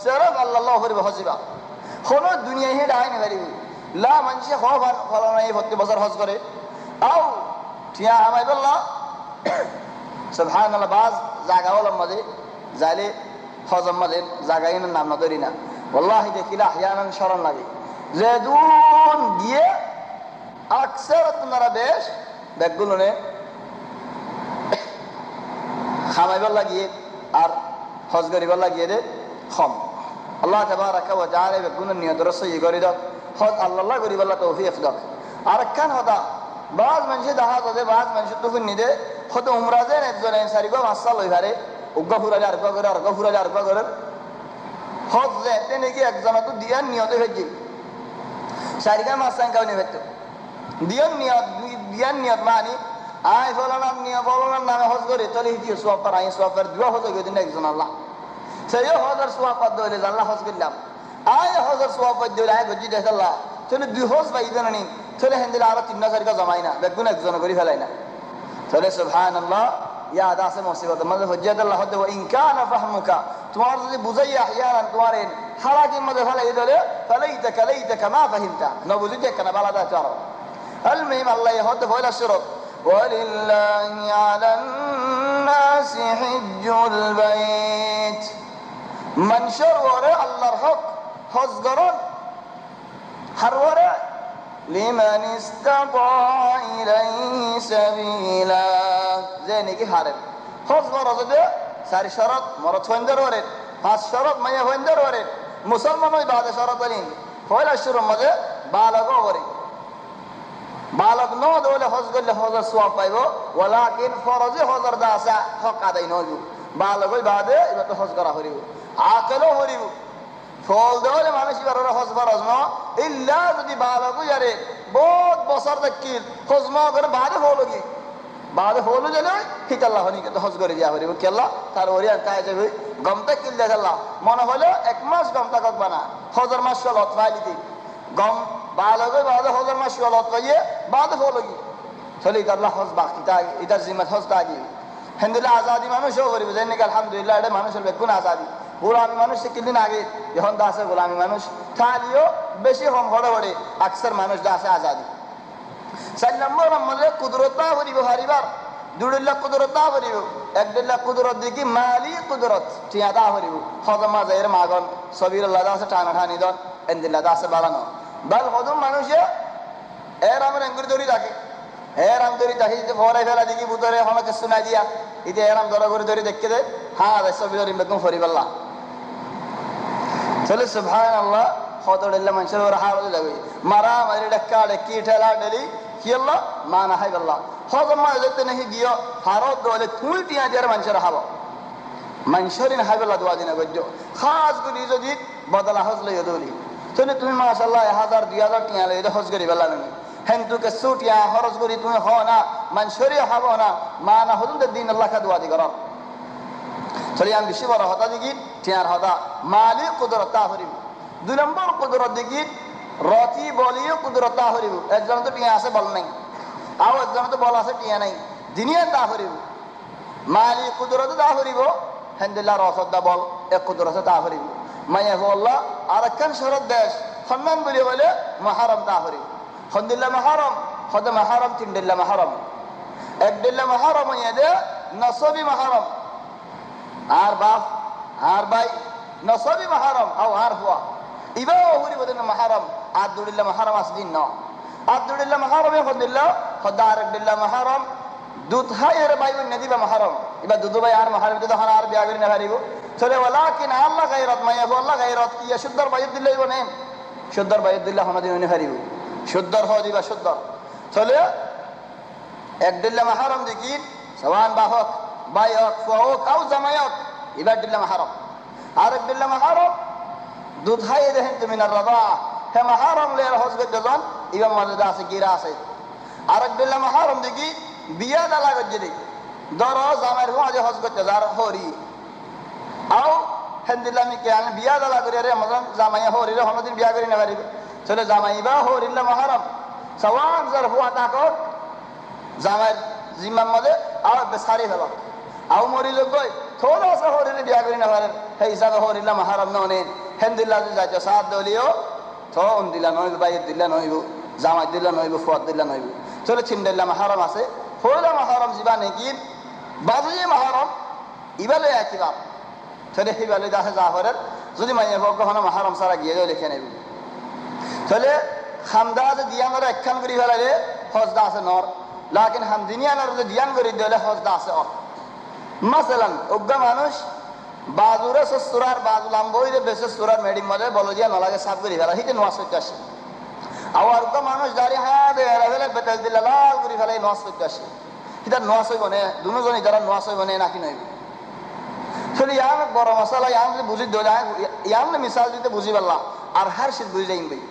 সারাব আল্লাহ করিব হজিবা কোন দুনিয়া হে ডাই না পারিবি লা মানসি হবান ফলানাই প্রতি বছর হজ করে আও টিয়া আমাই বল্লাহ সুবহানাল্লাহ বাজ জায়গাওয়ালা মধ্যে যাইলে হজম মধ্যে জায়গাইনের নাম না ধরি না ওয়াল্লাহি দেখিলা আহয়ানান শরণ লাগে যে দুন গিয়ে আকসার আপনারা বেশ ব্যাগগুলোনে খামাইবার লাগিয়ে আর হজ করিবার লাগিয়ে দে খম আল্লাহ তাবারাকা ওয়া তাআলা ব্যাগগুলোর নিয়ত রসই করি দাও হজ আল্লাহ করিবার তৌফিক দাও আর কান হদা বাজ মানুষ দেখা দে বাজ মানুষ তো নিদে হয়তো উমরাজের একজন সারিগো মাসা লই ভারে উগ্গা ফুরালে আর করে আর ফুরালে আর করে হজ যে নাকি একজন তো দিয়ার নিয়ত হয়েছে সারিগা মাসাং কাউনি হইতো দিয়ার নিয়ত মানি আই ফলানার নিয়ত ফলানার নামে হজ করে তলে হিতি সোয়াপার আই সোয়াপার দুয়া হজ করে দিন একজন আল্লাহ সেই হজের সোয়াপার দইলে আল্লাহ হজ করলাম আই হজের সোয়াপার দইলে আই গজি দেখ আল্লাহ তাহলে 2 হজ পাইবেন নি তাহলে হেন্দিলে আরো 3 সারিগা জমাই না বেগুন একজন করে ফেলাই না তাহলে সুবহানাল্লাহ ইয়াদ আছে মুসিবত মধ্যে হজ্জাত আল্লাহ হতে ইন কানা ফাহমুকা তোমার যদি বুঝাইয়া ইয়ারান তোমার হালাকির মধ্যে ফেলাই দিলে ফালাইতা মা ফাহিমতা না বুঝিতে কেন বালাদা চাও المهم الله يهد فولا الشرط ولله على الناس حج البيت من شرور الله الحق حزقرون حرور لمن استطاع إليه سبيلا زينك حرم حزقر ده ساري شرط مرت فندر ورد 5 شرط ما يفندر ورد مسلمان بعد شرط لين فولا الشرط مده بالغ ورد বালক ন দলে হজ করলে হজর সওয়াব পাইব ওয়ালাকিন ফরজে হজর দাসা হক আদায় নজু বালক হই বাদে এবার হজ করা হরিব আকলও হরিব ফল দলে মানুষ এবার হজ ফরজ ন ইল্লা যদি বালক ইয়ারে বহুত বছর তাকিল হজ ন করে বাদে হলো জলে ঠিক আল্লাহ হনি কে হজ করে দিয়া হরিব কেল্লা তার ওরিয়া কায় যাবে গমটা কিল দেখাল্লাহ মনে হলো 1 মাস গমটা কক বানা হজর মাস চল অতফাইলিতে গম বালগে বাদে হজর মাস গলত গিয়ে বাদে হলগি চলে আল্লাহ হজ বাকি তা ইদার জিম্মত হজ তা দি হেন্দিলা আজাদি মানুষও করিব জানি কি আলহামদুলিল্লাহ এটা মানুষের বেগুন আজাদি গোলামি মানুষ কিদিন আগে এখন দা আছে গোলামি মানুষ তালিও বেশি কম হড়ে আকসার মানুষ দা আছে আজাদি 4 নম্বর আমাদের কুদরতটা হরিব হারিবার 2 লাখ কুদরতটা হরিব 1 লাখ কুদরত দেখি মালি কুদরত টিয়াদা হরিব হজমা জায়ের মাগন সবিরুল্লাহ দা আছে টানা ঠানি দন এন্দিল্লাহ দা আছে বাড়ানো বাল হদম মানুষে এর আমার এঙ্গুরি ধরি থাকে এর আম ধরি তাহি যে ভরাই ফেলা দেখি বুতরে আমাকে শোনা দিয়া ইতে এর আম ধরা করে ধরি দেখতে দে হ্যাঁ সবি ধরি বেগম ফরিবাল্লাহ চলে সুবহানাল্লাহ হতড়িল্লা মানুষের ওর হাওলে যাবে মারা মারি ডাক্কা ডাকি ঠেলা ডেলি কি আল্লাহ মানা হাইবাল্লাহ হদম মা যেতে নাহি গিয়ে হারত দলে তুই টিয়া দিয়ার মানুষের হাওয়া মানুষের হাইবাল্লাহ দোয়া দিনা গজ্জ খাস গুলি যদি বদলা হজ লইয়া দলি তাহলে তুমি মাশাআল্লাহ 1000 2000 টিয়া লইয়া হজ করি বেলা না হেন্তুকে সুটিয়া হরজ করি তুমি হ না মানুষের হাওয়া না মানা হুজুর দিন আল্লাহ কা দোয়া দি করো চলে আমি বেশি বড় হতা দেখি টিয়ার হতা মালিক কুদরত তা হরিব। 2 নম্বর কুদরত দেখি রতি বলিও কুদরত তা হরিব। একজন তো টিয়া আছে বল নাই, আও একজন তো বল আছে টিয়া নাই, দিনিয়া তা হরিব। মালিক কুদরত তা হরিব, হেন্দিল্লা রসদ দা বল এক কুদরত তা হরিব। মাইয়া আল্লাহ আর একখান শরৎ দেশ সম্মান বলি বলে মহারম তা হরিব। হন্দিল্লা মহারম হদ মহারম 3 দিল্লা মহারম। 1 দিল্লা মহারম হইয়া দে নসবি মহারম, আর বাপ আর ভাই নসবি মহারম আও আর হুয়া ইবাও হরিব দেন মহারম। আর 2 দিল্লা মহারম আসদিন ন আর 2 দিল্লা মহারম হন্দিল্লা হদ আর 1 দিল্লা মহারম দুধ হাই এর ভাই নদীবা মহারম। এবার দুধ ভাই আর মহারম তো তখন আর বিয়া করি না পারিব চলে বলা কিনা আল্লাহ গায়রত মাইয়া আল্লাহ গায়রত ইয়া শুদ্ধর বাইর দিলে নেন শুদ্ধর বাইর দিলে হনদিন উনি হারিব শুদ্ধর হ দিবা শুদ্ধর চলে 1 দিল্লা মহারম দেখি সওয়ান বাহক বাইক ফুয়াক আও জামায়াত এবার দিল্লা মহারম। আর 1 দিল্লা মহারম দুধ হাই দেখেন তুমি না রাবা হে মহারম লে হজ করতে যান ইবা মর্যাদা আছে গিরা আছে। আর 1 দিল্লা মহারম দেখি বিয়া দালা গজ্জে দেখি ধরো জামাইর আজ হজ করতে যার হরি আও হেন্দিল্লামি কে আমি বিয়া দালা করি রে মতন জামাইয়া হরিরে হনদিন বিয়া করি না পারিব চলে জামাইবা হরিল্লা মহারম সওয়ান যার হুয়া তাকর জামাইর জিম্মার মধ্যে আর বেসারি হলো আও মরিল কই থোড়া সা হরিলে বিয়া করি না পারেন হে হিসাবে হরিল্লা মহারম ননে হেন্দিল্লা যদি যাইতো সাত দলিও তো উন দিলা নইব বাইর দিলা নইব জামাই দিলা নইব ফুয়াদ দিলা নইব চলে 3 দিল্লা মহারম আছে হইলা মহারম জিবা নাকি বাজুয়ে মহারম ইবালে একবার চলে হিবালে দাসে জাফরের যদি মাইয়া ভোগ হন মহারম সারা গিয়ে লিখে নেব চলে হামদাজ দিয়ানর একখান করি ফেলালে হজদা আছে নর লাকিন হামদিনিয়ানর যে দিয়ান করি দিলে হজদা আছে অর। মাসালান অজ্ঞা মানুষ বাজুরে সুরার বাজু লাম্বইরে বেসে সুরার মেডিং মধ্যে বলো দিয়া নলাগে সাফ করি ফেলা হিতে নোয়াজ করতে আসে আর অজ্ঞা মানুষ দাঁড়িয়ে হ্যাঁ ফেলে বেতাল দিলে লাল করি ফেলে নোয়াজ করতে আসে এটা নোয়াজ হইব নে দুজনই যারা নোয়াজ হইব নে নাকি নইব চলে ইয়ান বড় মশলা ইয়ান যদি বুঝি দিলে ইয়ান মিসাল দিতে বুঝি পারলাম আর হার শীত বুঝি যাইম ভাই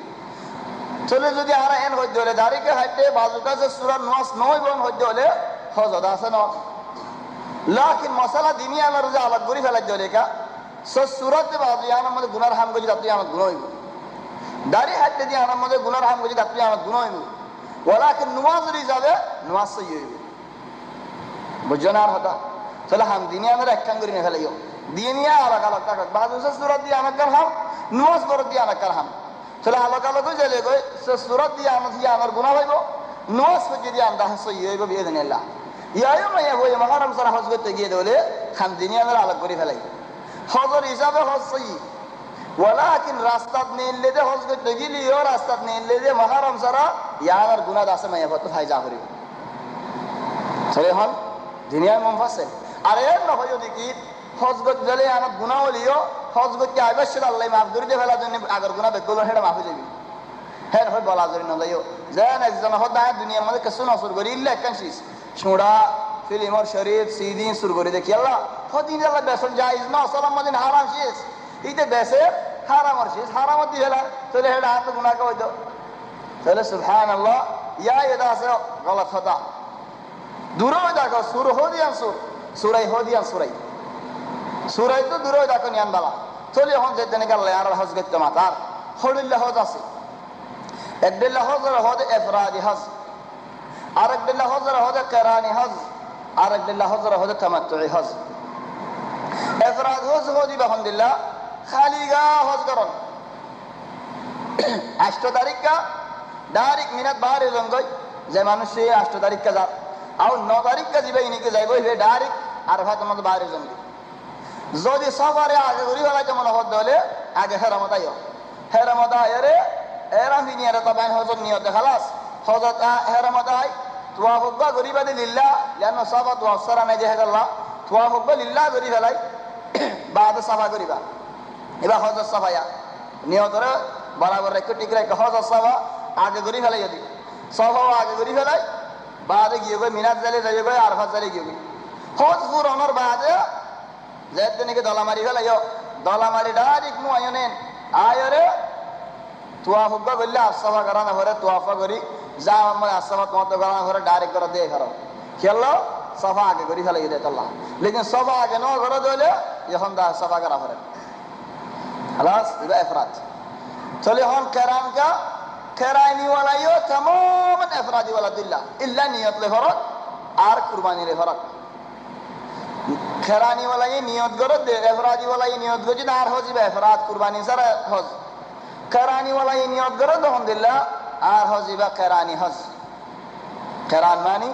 চলে যদি আর এন হইতে হলে দাঁড়িয়ে হাইতে বাজু কাছে সুরার নোয়াজ নইব হইতে হলে হজদা আছে ন লাকিন মশলা দিনই আমার যে আলাদ করি ফেলাই দিলে কা সুরাত বাজু ইয়ান মধ্যে গুনার হাম গজি তাতে আমার গুণ হইব দাঁড়িয়ে হাইতে দিয়ে আমার মধ্যে গুনার হাম গজি তাতে আমার গুণ হইব ওলাকিন নোয়াজ যাবে নোয়াজ সই হইব বুঝছো না আর হতা তাহলে হাম দিনে আমরা একখান করি না ফেলাইও দিয়ে নিয়ে আলাগ আলাগ থাকুক বাজু সুরত দিয়ে আমার হাম নোয়াজ বরত দিয়ে আমার হাম তাহলে আলাগ আলাগ জেলে গই সুরত দিয়ে আমার গুণা হইব নোয়াজ হইতে দিয়ে আমরা সই হইব বিয়ে দিন এলা ইয়াও মাইয়া বই মহারম সারা হজ করতে গিয়ে দিলে হাম দিনে আমরা আলাগ করে ফেলাই হজর হিসাবে হজ সই ওলাকিন রাস্তাত নিলে দে হজ করতে গেলিও রাস্তাত নিলে দে মহারম সারা ইয়ার গুণা আছে মাইয়া কত ভাই যা করিব তাহলে হন দুনিয়ার মুফাসসির আর এর নহয় দেখি হজ করতে গেলে আমার গুনাহ হলিও হজ করতে আইবাসিল আল্লাহ মাফ করে দে ফেলার জন্য আগের গুনাহ বেকল হেডা মাফ হয়ে যাবে হ্যাঁ হয় বলা জরি না যাইও যেন একজন হদা দুনিয়ার মধ্যে কিছু নসুর করি ইল্লা একখান শীষ ছোড়া ফিল্মর শরীফ সিদিন সুর করে দেখি আল্লাহ হদিন আল্লাহ বেসন জায়েজ না সালাম মদিন হারাম শীষ এইতে বেসে হারামর শীষ হারামত দি ফেলা তাহলে হেডা হাত গুনাহ কই দাও তাহলে সুবহানাল্লাহ ইয়া এদা আছে গলত হতা দূরে দেখো সুর হদিয়ান সুর সুরাই হদিয়ান সুরাই সুরাই তো দূরে দেখো নিয়ান বালা চলি এখন যেতে গেল আর হজ করতে মাতার হলিল্লা হজ আছে 1 দিল্লা হজর হদ এফরাদি হজ আর 1 দিল্লা হজর হদ কেরানি হজ আর 1 দিল্লা হজর হদ তামাত্তুই হজ এফরাদ হজ হদি বাহমদুল্লাহ খালি গা হজ করন 8 তারিখ কা ডাইরেক্ট মিনাত বাহারে জঙ্গই যে মানুষ 8 তারিখ কা যা আও 9 তারিখ কা যাবে ইনিকে যাইব হে ডাইরেক্ট আরফাত মত বাহারে জঙ্গি যদি সফরে আগে ঘুরি ফেলাইতে মনে হত হলে আগে হেরামত আইও হেরামত আইরে এরা ফিনিয়ারে তবাইন হজর নিয়তে খালাস হজরত হেরামত আই তোয়াফুকা গরিবাদি লিল্লাহ লানো সাফা তোয়াসরা নাই যে হেদাল্লাহ তোয়াফুকা লিল্লাহ গরি ফেলাই বাদ সাফা করিবা এবার হজর সাফায়া নিয়তরে বরাবর রেখে ঠিক রেখে হজর সাফা আগে গরি ফেলাই যদি সাফা আগে গরি ফেলাই বাদে গিয়ে গই মিনাত জালে যাই গই আরফাত জালে গিয়ে গই হজ পুরনোর বাদে যেতে নাকি দলামারি ফেলাইও দলামারি ডাইরেক্ট মু আয়নেন আয়রে তোয়াফুকা করলে আসাফা করানো ঘরে তোয়াফা করি যা আমার আসাফা তোমার তো করানো ঘরে ডাইরেক্ট করে দিয়ে ঘর খেললো সফা আগে করি ফেলাই দিয়ে তোলা লেকিন সফা আগে ন ঘরে দিলে এখন দা সাফা করা পড়ে خلاص يبقى افراد চলে হন কেরান কা কেরানি ওয়ালাইও तमाम افرادی ولا দিল্লা ইল্লা নিয়ত লে ফরক আর কুরবানি লে ফরক কেরানি ওয়ালাই নিয়ত করে দে افرادی ওয়ালাই নিয়ত গজি আর হজিবে افراد কুরবানি সারা হজ কেরানি ওয়ালাই নিয়ত করে দহন দিল্লা আর হজিবা কেরানি হজ কেরান মানে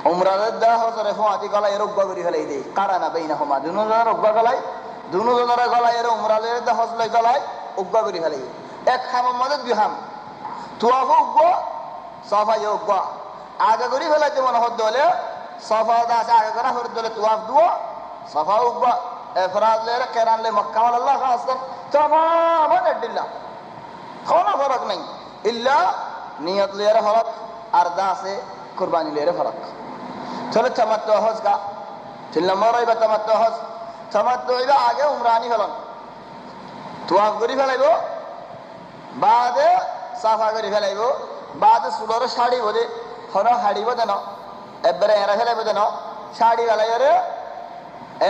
উমরার দা হজরে ফুয়াতি গলায় রুকবা করি ফেলাই দেই কারানা বাইনাহুমা দুনুজনের রুকবা গলায় দুনুজনের গলায় এর উমরালের দা হজ লই গলায় উকবা করি ফেলাই এক হামের মধ্যে দুই হাম তুয়াফ উকবা সাফা উকবা আগে করি ফেলাই যেমন হদ হলে সাফা দা আছে আগে করা হদ হলে তুয়াফ দুয়া সাফা উকবা ইফরাদ লে কেরান লে মক্কা ওয়াল আল্লাহ খাসন तमाम আদিল্লা কোনো ফরক নাই ইল্লা নিয়ত লে ফরক আর দা আছে কুরবানি লে ফরক চলে তামাত্তু হজ কা 3 নম্বর হইবা তামাত্তু হজ তামাত্তু হইবা আগে উমরানি ফেলন তুয়াফ করি ফেলাইব বাদে সাফা করি ফেলাইব বাদে সুলর শাড়ি বলে হন হাড়িব দেন এবারে এরা ফেলাইব দেন শাড়ি ফেলাইরে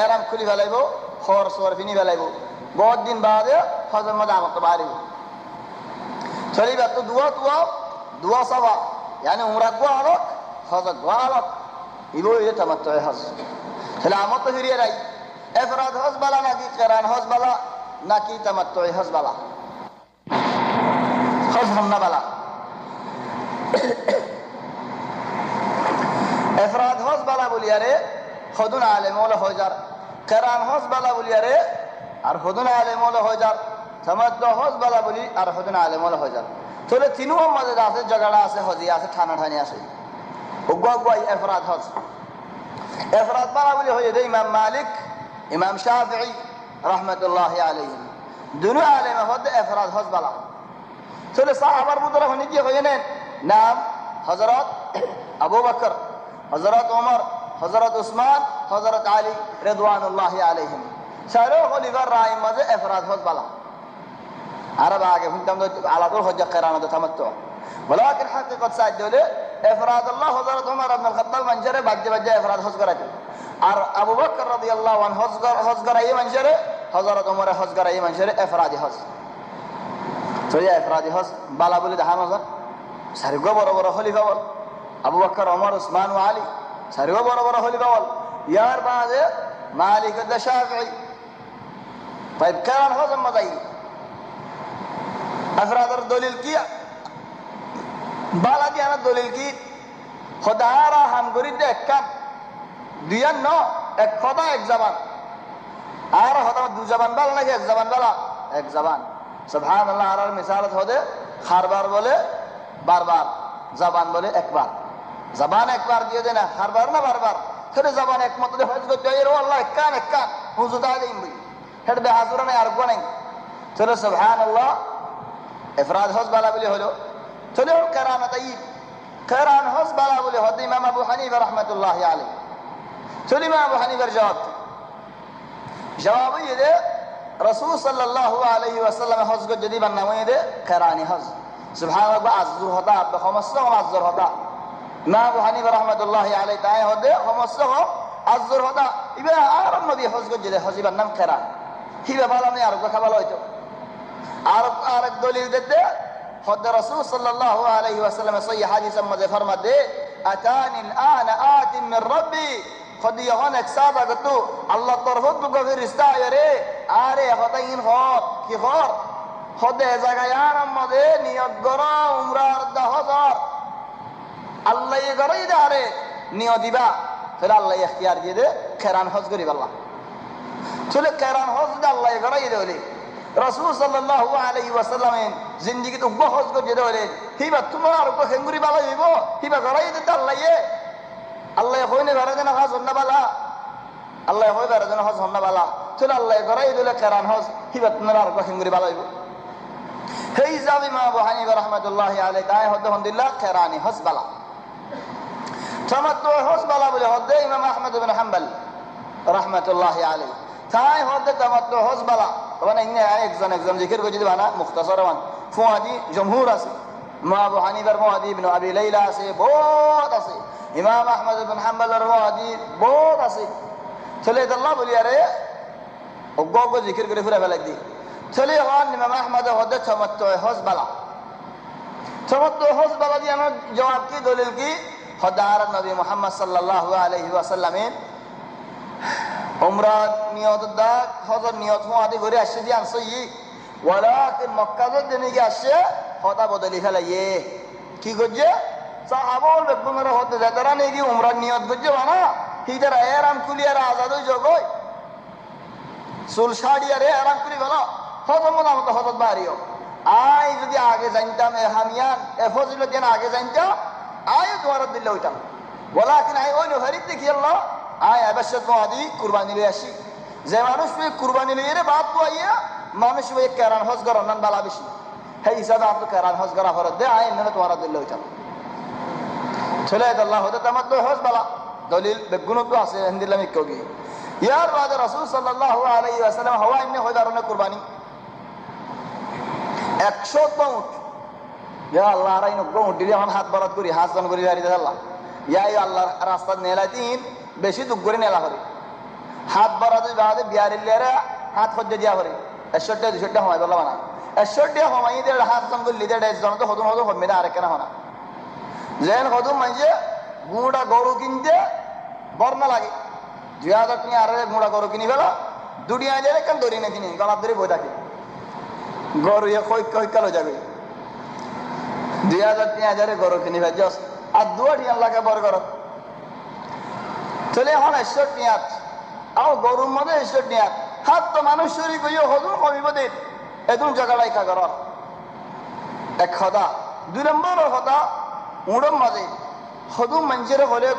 এরাম খুলি ফেলাইব খর সোর ফিনি ফেলাইব বহুত দিন বাদে হজের মধ্যে আমত বাড়িব চলিবা তো দুয়া সাফা يعني عمره গো আলোক হজ গো আলোক ইবো এ তামাত্তু হজ তাহলে আমত ফিরিয়ে রাই ইফরাদ হজ বালা নাকি কিরান হজ বালা নাকি তামাত্তু হজ বালা হজ হন্না বালা ইফরাদ হজ বালা বলিয়ারে খুদুন আলেম ওলা হজার কিরান হজ বালা বলিয়ারে আর খুদুন আলেম ওলা হজার তামাত্তু হজ বালা বলি আর খুদুন আলেম ওলা হজার চলে তিনও মধ্যে আছে জায়গাটা আছে হজি আছে ঠানা ঠানি আছে উগবাই ইফরাদ হজ ইফরাদ বালা বলি হয়ে দে ইমাম মালিক ইমাম শাফিঈ রাহমাতুল্লাহি আলাইহিম দুনো আলেম হদ ইফরাদ হজ বালা চলে সাহাবার বুতরা হনি কি হয়ে নেন নাম হযরত আবু বকর হযরত ওমর হযরত উসমান হযরত আলী রিদওয়ানুল্লাহি আলাইহিম সারা খলিফার রায় মাঝে ইফরাদ হজ বালা عرب আগে হুনতাম على طول হজ কিরান তামাত্তু ولكن حقيقه সাইদ দলে ইফরাদ আল্লাহ হযরত ওমর ইবনে খাত্তাব মঞ্জরে বাজে ইফরাদ হজ করাতে আর আবু বকর রাদিয়াল্লাহু আনহু হজ করাই মঞ্জরে হযরত ওমর হজ করাই মঞ্জরে ইফরাদি হজ সরিয়া ইফরাদি হজ বালা বলে দেখানো যায় সারিগো বড় বড় খলিফা বল আবু বকর ওমর উসমান ও আলী সারিগো বড় বড় খলিফা বল ইয়ার বাদে মালিক ও শাফিঈ طيب كان هذا مضي افراد الدليل کی بالا دی انا دلیل کی خدا را ہم گری دے کم دیان نو ایک خدا ایک زبان আর خدا দু জবান বল নাকি এক জবান বলা এক জবান সুবহানাল্লাহ আর মিসালত হদে খারবার বলে বারবার জবান বলে একবার জবান একবার দিয়ে দেনা খারবার না বারবার ফিরে জবান এক মত হজ করতে এর আল্লাহ কান হুজুদা দেই বই হেড বে হাজুর না আর গনাই চলো সুবহানাল্লাহ ইফরাদ হজ বালা বলে হলো চলো কিরান তাইব কিরান হজ বালা বলে হদ ইমাম আবু হানিফা রাহমাতুল্লাহি আলাইহি চলো ইমাম আবু হানিফার জবাব ये रसूल सल्लल्लाहु अलैहि वसल्लम हज को जदी बनावे दे किरानी हज सुभान अल्लाह अज़्ज़ुर होता अब खमसो अज़्ज़ुर होता इमाम अबू हनीफा रहमतुल्लाहि अलैहि ताए होदे खमसो अज़्ज़ुर होता इबे आरम नबी हज को जदे हज बनाम किरान हिबे बाला ने आरो खबाल होइतो आरो दलील देते खुद रसूल सल्लल्लाहु अलैहि वसल्लम सही हदीस में फरमा दे अतानी الان آت من ربي खुद यहन एक सादा गतु अल्लाह तरफत को फरिश्ता आरे आरे हदाइन हो कि खर खुद जगयान मदे नियत गरा उमरार 10000 अल्लाह ये गराई दारे नियत दिबा फिर अल्लाह इख्तियार दिए दे किरान हज करी अल्लाह चले किरान हज दे अल्लाह ये गराई देले रसूल सल्लल्लाहु अलैहि वसल्लम जिंदगी तो बहुत को दे देले हिबा तुम्हार को हेंगुरी बाला हिबो हिबा गराई दे अल्लाह ये আল্লাহ হইনে ঘরে হজ হন্না বালা আল্লাহ হই ঘরে হজ হন্না বালা চলে আল্লাহ ঘরে দিলে কিরান হজ হিবাত নরার কহিঙ্গুরি বালা হইব হেই যাবি ইমাম আবু হানিফা রাহমাতুল্লাহি আলাইহি তাই হদ হন্দিল্লাহ কিরানি হজ বালা তামাত্তু হজ বালা বলে হদ ইমাম আহমদ ইবনে হাম্বল রাহমাতুল্লাহি আলাইহি তাই হদ তামাত্তু হজ বালা মানে ইনে একজন জিকির করে যদি বানা মুখতাসার বান ফুয়াদি জমহুর আছে ইমাম আবু হানিফার মুহাদি ইবনে আবি লাইলা আছে বহুত আছে ইমাম আহমদ ইবনে হাম্বলের মুহাদি বহুত আছে চলে আল্লাহ বলি আরে ও গগ জিকির করে ঘুরে ফেলাই দি চলে হন ইমাম আহমদ হদে চমত্ত হজ বালা চমত্ত হজ বালা দিয়ে আমার জবাব কি দলিল কি হদার নবী মুহাম্মদ সাল্লাল্লাহু আলাইহি ওয়াসাল্লামের উমরা নিয়ত দা হজর নিয়ত আদি করে আসছে দিয়ে আনছে ই ওয়ালাকিন মক্কা দিনে গিয়ে আসছে হদা বদলি ফেলাইয়ে কি করছে সাহাবল বেগুনরা হতে যায় তারা নাকি উমরা নিয়ত করছে না হিদার এরাম কুলিয়ার আজাদ হয়ে জগয় চুল শাড়িয়ারে এরাম কুলি বলো হজর মতো মতো হজর বাড়িও আই যদি আগে জানতাম এ হামিয়ান এ ফজিল যেন আগে জানতাম আয় তোমার দিল্লে হইতাম বলা কিনা ওই নহারিত দেখি আল্লাহ আয় অবশ্যই তোমাদি কুরবানি লিয়ে আসি যে মানুষ কুরবানি লিয়ে রে বাদ পাইয়া মানুষ কেরান হজ করার নান বালা বেশি সেই হিসাবে আপনি কেরান হজ করা ফরত দে আয় এমনি তোমার দিল্লে হইতাম চলে আল্লাহ হতে তোমার তো হজ বালা দলিল বেগুনো তো আছে হিন্দিলাম ইকো গিয়ে ইয়ার বাদে রাসূল সাল্লাল্লাহু আলাইহি ওয়াসাল্লাম হওয়া এমনি হয় দারুণে কুরবানি 100 পাউন্ড ইয়া আল্লাহ আর ইনো গো দিলে আমার হাত বরাদ করি হাত জন করি হারি আল্লাহ ইয়া আল্লাহ রাস্তা নেলাইতিন বেশি দুঃখ করে নেলা করে হাত বরাদ বাদে বিয়ারিলেরা হাত খদ্দে দিয়া করে 100 200 হয় বলা না 100 হয় দে হাত জন করি লিদে জন তো হদুন হদুন হবে না আর কেন হয় না যেন হদুন মানে গুড়া গরু কিনতে বর্ণা লাগে 2000 টাকা আর গুড়া গরু কিনি ফেলা দুনিয়া যায় কেন দড়ি না কিনি গলাপ ধরে বই থাকে গরু কই কই কালো যাবে 2000 3000 গরু কিনি ফেল জস আর 2 লাখ বড় গরু চলে এখন 100 টাকা আও গরুর মধ্যে 100 টাকা হাত তো মানুষ চুরি কইও হদুন কমিব দে এদুন জায়গায় কা করার এক খদা 2 নম্বর কথা উড়ম মাঝে হদুন মঞ্জের হলে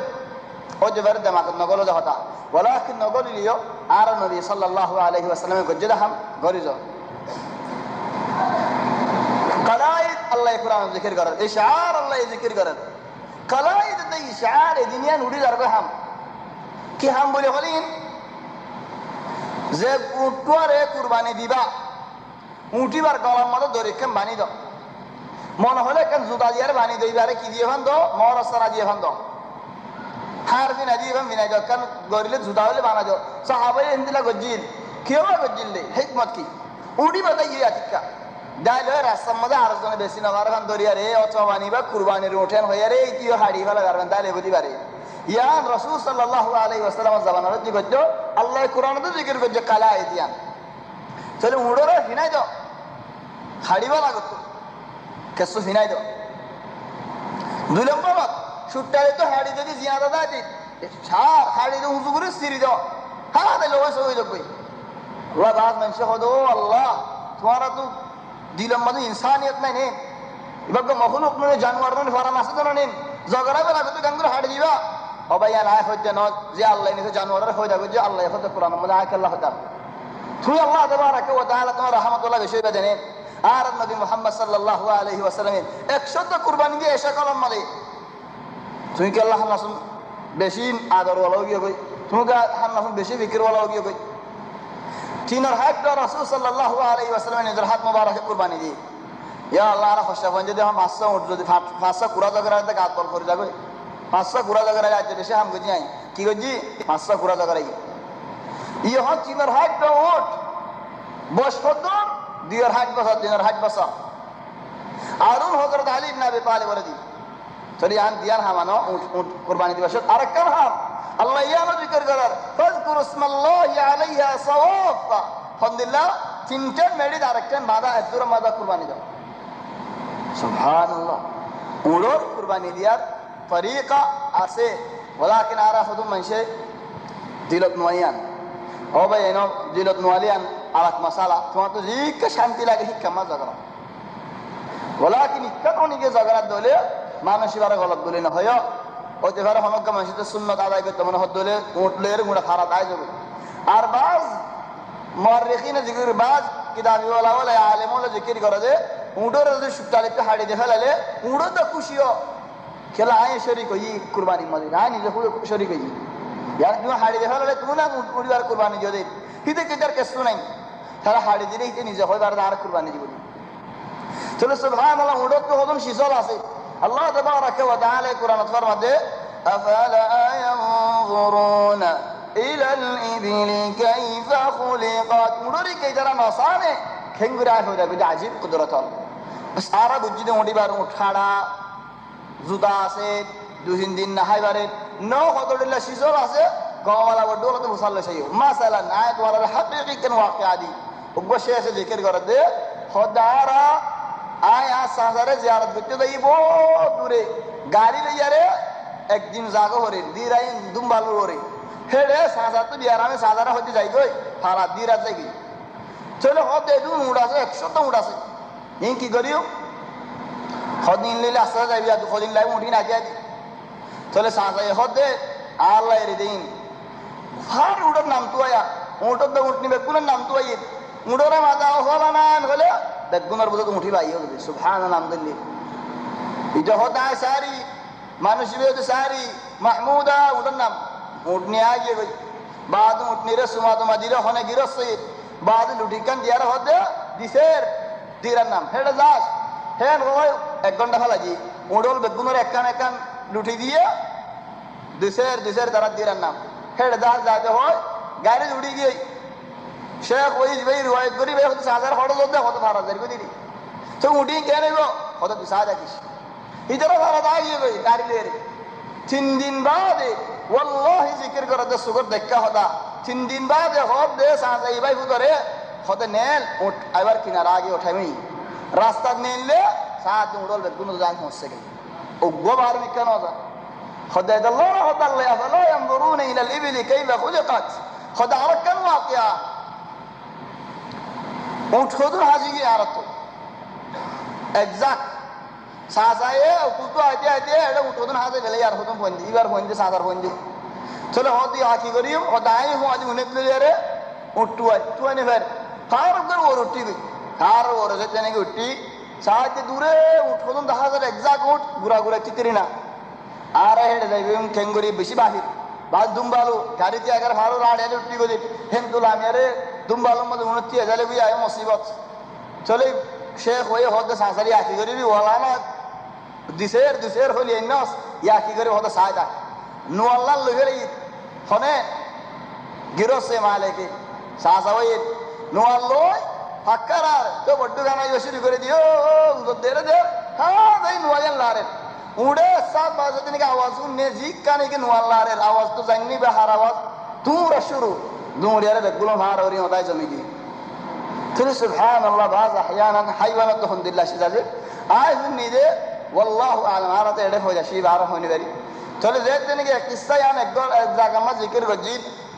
ও জবর দমাকত নগল হতা ওয়ালাকিন নগল লিও আর নবী সাল্লাল্লাহু আলাইহি ওয়াসাল্লাম গজ্জা হাম গরিজ কলাইদ আল্লাহ কুরআন জিকির করেন ইশআর আল্লাহ জিকির করেন কলাইদ তে ইশআর দুনিয়া নুড়ি দারবে হাম কি হাম বলে বলেন যে উটুয়ারে কুরবানি দিবা উটিবার গলার মধ্যে দড়ি কেম বানি দাও মনে হলে কেন জুতা দিয়ে বানি দইবারে কি দিয়ে ভান দাও মরসরা দিয়ে ভান দাও হার দিন আদি এবং বিনাই দাও কারণ গরিলে জুতা হলে বানা দাও সাহাবাই হিন্দিলা গজ্জিল কেউ গজ্জিল দে হিকমত কি উড়ি বাদা গিয়ে আতিকা ডাইলে রাস্তার মধ্যে আর জনে বেশি নবার খান দরিয়ারে অচবানি বা কুরবানির উঠেন হইয়া রে ইতিও হাড়ি ফেলা গারবেন ডাইলে বুঝি পারে ইয়ান রাসূল সাল্লাল্লাহু আলাইহি ওয়াসাল্লাম জামানার জি গজ্জ আল্লাহ কুরআনে তো জিকির গজ্জ কালা আইদিয়ান চলে উড়রে ফিনাই দাও হাড়িবা লাগত কেসু ফিনাই দাও 2 নম্বর সুট্টারে তো হাড়ি যদি জিয়াদা দা দি ছাড় হাড়ি তো উঁচু করে সিঁড়ি দাও হ্যাঁ তাহলে ওই সবই দেখবই ওরা বাদ মানুষ হদো আল্লাহ তোমারা তো দিলাম মানে ইনসানিয়ত নাই নেন এবার মখলুক নয় জানোয়ার নয় ফরান আছে তো নেন জগড়া বেলা তো গান করে হাড়ি দিবা ও ভাই আল্লাহ হইতে ন যে আল্লাহ নিকে জানোয়ারের হয়ে যাবে যে আল্লাহ হতে কোরআন মধ্যে আয়াত আল্লাহ হতা তুই আল্লাহ তাবারাকা ওয়া তাআলা তোমার রহমতুল্লাহ বিষয় বেদেন আর নবী মুহাম্মদ সাল্লাল্লাহু আলাইহি ওয়াসাল্লাম 100 কুরবানি দিয়ে এসে কলম মালে তুই কি আল্লাহ নাসুন বেশি আদর ওয়ালা গিয়ে কই তুমি কি নাসুন বেশি ফিকির ওয়ালা গিয়ে কই তিনার হাত রাসূল সাল্লাল্লাহু আলাইহি ওয়াসাল্লাম নিজের হাত মোবারকে কুরবানি দি ইয়া আল্লাহ আর খোশা বন যদি हम 500 উঠ যদি 500 কুরা জায়গাতে গাত বল করে যাবে 500 কুরা জায়গাতে আজ দেশে हम গজি আই কি গজি 500 কুরা জায়গায় ইয়ে হত তিনার হাত উঠ বস কদর দিয়ার হাত বসা দিনার হাত বসা আরুন হযরত আলী ইবনে আবি তালিব রাদি চলি আন দিয়ার হামানো উঠ কুরবানি দিবস আরেকটা হাম আল্লাহ ইয়ানো জিকির করার ফাযকুরু ইসমাল্লাহি আলাইহা সাওয়াফা আলহামদুলিল্লাহ তিনটা মেডিদ আরেকটা মাদা এদুর মাদা কুরবানি দাও সুবহানাল্লাহ উড়োর কুরবানি দিয়ার তরিকা আছে ওয়ালাকিন আরা হুদুম মানসে দিলত নোয়াইয়ান ও ভাই এনো দিলত নোয়ালিয়ান আলাক মাসালা তোমার তো জিকে শান্তি লাগে শিক্ষা মা জাগরা ওয়ালাকিন ইক্কা তো নিকে জাগরা দলে মানুষ বারে গলত দলে না হয় ওতে ভারে হনক মানুষের সুন্নাত আদায় করতে মনে হদ দলে উঠলের গুড়া খারাপ আয় যাবে আর বাজ মুআররিখিনে জিকির বাজ কিতাবি ওয়ালা ওয়ালা আলেম ওয়ালা জিকির করে যে উড়োর যদি সুতালিতে হাড়ি দেখা লালে উড়ো তো খুশিও খেলা আয় শরীক হই কুরবানি মধ্যে না নিজে শরীক হই यार তুমি হাড়ি দেখা লালে তুমি না উড়িবার কুরবানি যদি হিতে কেদার কেসু নাই তারা হাড়ি দিলে হিতে নিজে হইবার আর কুরবানি দিব চলো সুবহানাল্লাহ উড়ো তো হদম শিসল আছে আল্লাহ তাবারাকা ওয়া তাআলা কুরআন ফরমাতে আফালা ইয়ানজুরুনা ইলাল ইবিলি কাইফা খুলিকাত উড়রি কে যারা নসানে খেঙ্গুরা হইরা বিদা আজিব কুদরত সারা বুঝিতে উঠিবার উঠাড়া জুতা আছে 2-3 দিন না হাইবারে নো কতদিলা সিজল আছে গওয়ালা বড়তে মুসাল্লা সেই মাসালা না তোমার হাকিকি কেন ওয়াকিয়া দি অবশ্যই আছে জিকির করে দে খোদারা আয়া সাজারে জিয়ারত করতে যাইব দূরে গাড়ি লইয়ারে একদিন জাগো হরে দিরাই দুমবালু হরে হেড়ে সাজা তো বিয়ারামে সাজারা হতে যাই গই হারা দিরা যাই গই চলে হতে দু উড়াছে 100 তো উড়াছে এই কি করিও খদিন লইলে আসা যাইবি আর খদিন লাই উঠি না যাই চলে সাজা হতে আল্লাহ এর দিন ফার উড়র নাম তো আয়া উঠর তো উঠনি বেগুনের নাম তো আই উড়রে মাথা হলা না হলে বেগুনের বুঝে তো উঠি ভাই হবে সুবহানাল্লাহ আলহামদুলিল্লাহ এটা হতা সারি মানুষ বেতে সারি মাহমুদা উঠর নাম উঠনি আগে গই বাদ উঠনি রে সুমা তো মাদিরে হনে গিরছে বাদ লুটিকান দিয়ার হতে দিছের দিরার নাম হেডে যাস হেন হয় 1 ঘন্টা ফেলাজি উড়ল বেগুনের একান লুটি দিয়ে দিছের তারা দিরার নাম হেডে যাস যাতে হয় গাড়ি উড়ি গিয়ে শেখ ওই ভাই রিওয়ায়াত করি ভাই হতে 1000 ফটো দে হতে 12000 কই দিদি তো উঠি কে নেব হতে 2000 কিস ইদারা ভাড়া দাঁড়িয়ে গই গাড়ি লের 3 দিন বাদে ওয়াল্লাহি জিকির করে দে সুগর দেখা হতা 3 দিন বাদে হদ দে সাজাই ভাই ফুতরে হতে নেল উঠ আবার কিনার আগে উঠাইমি রাস্তা নেলে সাত উড়ল বেগুন জান হচ্ছে গই ও গোবার মিকান হতা খোদা আল্লাহ রাহমাতুল্লাহ আফলা ينظرون الى الابل كيف خلقت খোদা আর কেন ওয়াকিয়া উঠ খোদুর হাজি গিয়ে আর তো এক্সাক্ট সাজায়ে কুতু আইতে এটা উঠোদন হাজে গেলে আর হতম বন্দি এবার বন্দি সাজার বন্দি চলে হদি হাকি করিম ও দাই হো আজ উনে প্লে রে উঠুয়ানি ফের কার উপর ওর উঠি গই কার ওর যেতে নাকি উঠি সাজে দূরে উঠোদন দেখা যায় এক্সাক্ট উঠ গুরা চিতরি না আর হেড যাইবে ঠেঙ্গুরি বেশি বাহির বাদ দুমবালু গাড়িতে আগার ভালো রাড়ে উঠি গই হেন্দুল আমি আরে দুমবালুর মধ্যে 29,000 বই আয় মুসিবত চলে শেখ হয়ে হতে সাসারি আকি করিবি ওলা না দিছের হলি নস ইয়া কি করে হতে সায়দা নুয়াল্লাহ লইরে হনে গিরসে মালেকে সাসা হই নুয়াল্লই ফাক্কারার তো বড্ডু গানা শুরু করে দিও দেরে দে হ্যাঁ দেই নুয়াল্লাহ লারে উড়ে 7 বাজে দিনকে আওয়াজ শুনে জিক কানে কি নুয়াল্লাহর আওয়াজ তো জানি বেহার আওয়াজ দূর শুরু দূরিয়ারে বেগুলো মার ওরি হতাই জমি কি তুমি সুবহানাল্লাহ বাজ আহয়ানান হাইওয়ানাত আলহামদুলিল্লাহ সিজাজে আই নিদে ওয়াল্লাহু আলাম আরাতে এডে হয়ে যাসি বার হইনি বাড়ি চলে যেতে দিনকে কিসসা ইয়ান একদল এক জায়গা মা জিকির গজি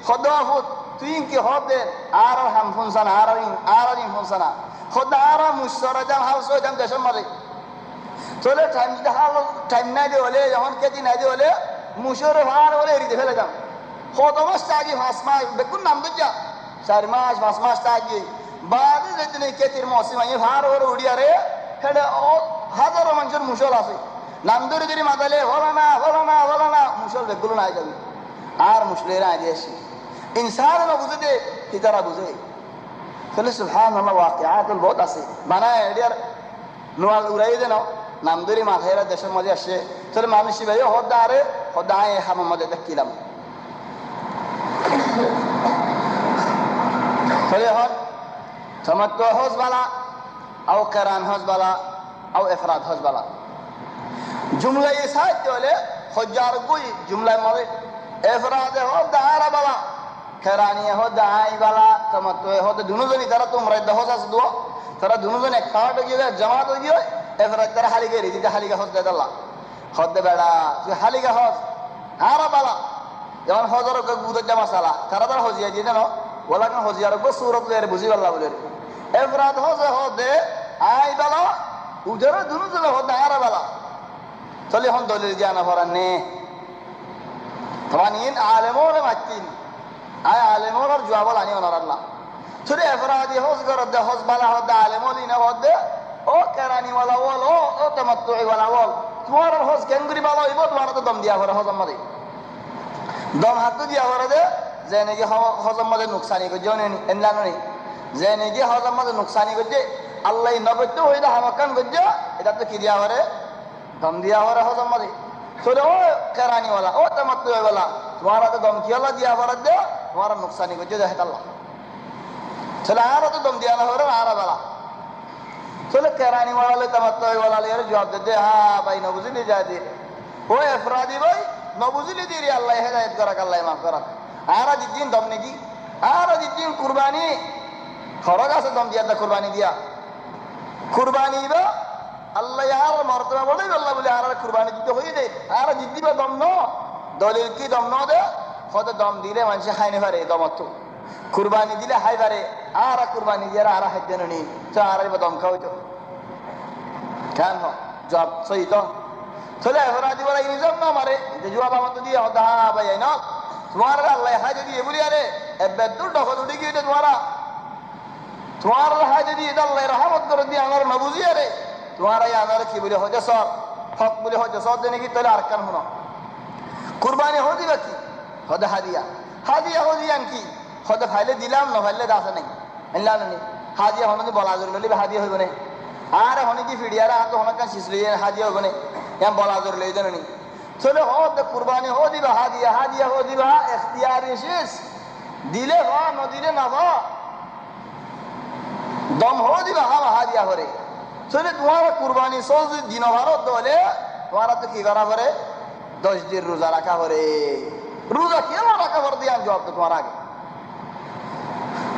খদাহুত তুই কি হতে আর হাম ফুনসানা আর ফুনসানা খোদা আর মুশরা জাম হাউস হই জাম দেশের মাঝে চলে টাইম নাই দে হলে যখন কেজি নাই দে হলে মুশরে ভার হলে এরি ফেলে যাম খদমস তাগি 5 মাস বেকুন নাম দজ্জা 4 মাস 5 মাস তাগি বাদে যেদিন কেতির মৌসুম আই ভার ওর উড়িয়া রে হেডে হাজারো মানুষের মুশল আছে নাম ধরে যদি মাতালে হলো না মুশল বেগুলো নাই যাবে আর মুশলেরা আই আসি ইনসান না বুঝে দে কি তারা বুঝে তাহলে সুবহানাল্লাহ ওয়াকিআতুল বহুত আছে মানে এডিয়ার নোয়াল উড়াই দেন নাম ধরে মাথায়রা দেশের মধ্যে আসে তাহলে মানুষই ভাই হদায় হামের মধ্যে দেখিলাম তাহলে হদ তামাত্তু হজ বালা আও কিরান হজ বালা আও ইফরাদ হজ বালা জুমলা ये साहित्य वाले हजार कोई जुमला मारे इफराद हो दायरा बाला किरानी हो दाई बाला तमत्तु हो तो दोनों जनी तरह तुम रद्द हो जास दो तरह दोनों जन एक कार्ड हो गया जमात हो गया इफराद तरह हाली के रीति हाली का हज दे दल्ला हज दे बेड़ा जो हाली का हज हारा बाला जवान हजारो का गुद जमा साला तरह तरह हजिया जी ना बोला कि हजियारो को सूरत ले बुझी वाला बोले इफराद हो दे आई बाला उधर दोनों जन हो दायरा बाला চলে হন দলিল জ্ঞান ভরানে তখন ইন আলেমোর মাতিন আয় আলেমোর জবাব আনি ওনার আল্লাহ চলে ইফরাদি হজ করে দে হজ বালা হদ আলেমোলি না হদ ও কেরানি ওয়ালা ওয়াল ও তামাত্তুই ওয়ালা ওয়াল তোমার হজ কেঙ্গুরি বালা হইব তোমার তো দম দিয়া ভরে হজম মধ্যে দম হাত দিয়া ভরে দে যে নাকি হজম মধ্যে নুকসানি করে জনে এনলানো নেই যে নাকি হজম মধ্যে নুকসানি করে আল্লাহ নবত্য হইলে হামাকান গজ্জ এটা তো কি দিয়া ভরে দম দিয়া হরে হজম মধ্যে চলে ও কেরানি ওয়ালা ও তামাত্তুই ওয়ালা তোমার তো দম কিয়ালা দিয়া পারার দে তোমার নুকসানি করছে দেখে তাল্লা চলে আরো তো দম দিয়া না হরে আরা বেলা চলে কেরানি ওয়ালে তামাত্তু ওয়ালে এর জবাব দে হ্যাঁ ভাই নবুজিলি যা দি ও এফরাদি ভাই নবুজিলি দি আল্লাহ হেদায়েত করাক আল্লাহ মাফ করাক আরা দিন দম নাকি আরা দিন কুরবানি খরচ আছে দম দিয়া কুরবানি দিয়া কুরবানি বা আল্লাহ আর মর্তবা বলেই আল্লাহ বলে আর কুরবানি দিতে হয়ে দে আর দিবা দম ন দলিল কি দম ন দে কত দম দিলে মানুষ খাইনে পারে দমত কুরবানি দিলে হাই পারে আর কুরবানি দিয়ে আর হাই দেন নি তো আর দম খাও তো কেন জব সহি তো চলে এফরাদি বলা নিজাম না মারে যে জবাব আমার দিয়ে হদা ভাই না তোমার আল্লাহ হাই যদি বলি আরে বেদুর ডকত উঠে গিয়ে তোমার হাই যদি আল্লাহ রহমত করে দিয়ে আমার নবুজি আরে তোমার এই আমার কি বলে হজে সব হক বলে হজে সব দেনে কি তাহলে আর কান হনো কুরবানি হদিবা কি হদে হাদিয়া হাদিয়া হদিয়ান কি হদে ফাইলে দিলাম না ফাইলে দাসে নাই আল্লাহ নি হাদিয়া হনো দি বলা জরুরি লইবে হাদিয়া হইব না আর হনি কি ফিডিয়ারা তো হনো কান শিসলি হাদিয়া হইব না এম বলা জরুরি লই দেন নি চলে হদ কুরবানি হদিবা হাদিয়া হাদিয়া হদিবা ইখতিয়ারি শেষ দিলে হ ন দিলে না হ দম হদিবা হা হাদিয়া হরে চলে তোমার কুরবানি সজ দিন ভারত দলে তোমার তো কি করা করে 10 দিন রোজা রাখা করে রোজা কেন রাখা করে দিয়ে আমি জবাব তোমার আগে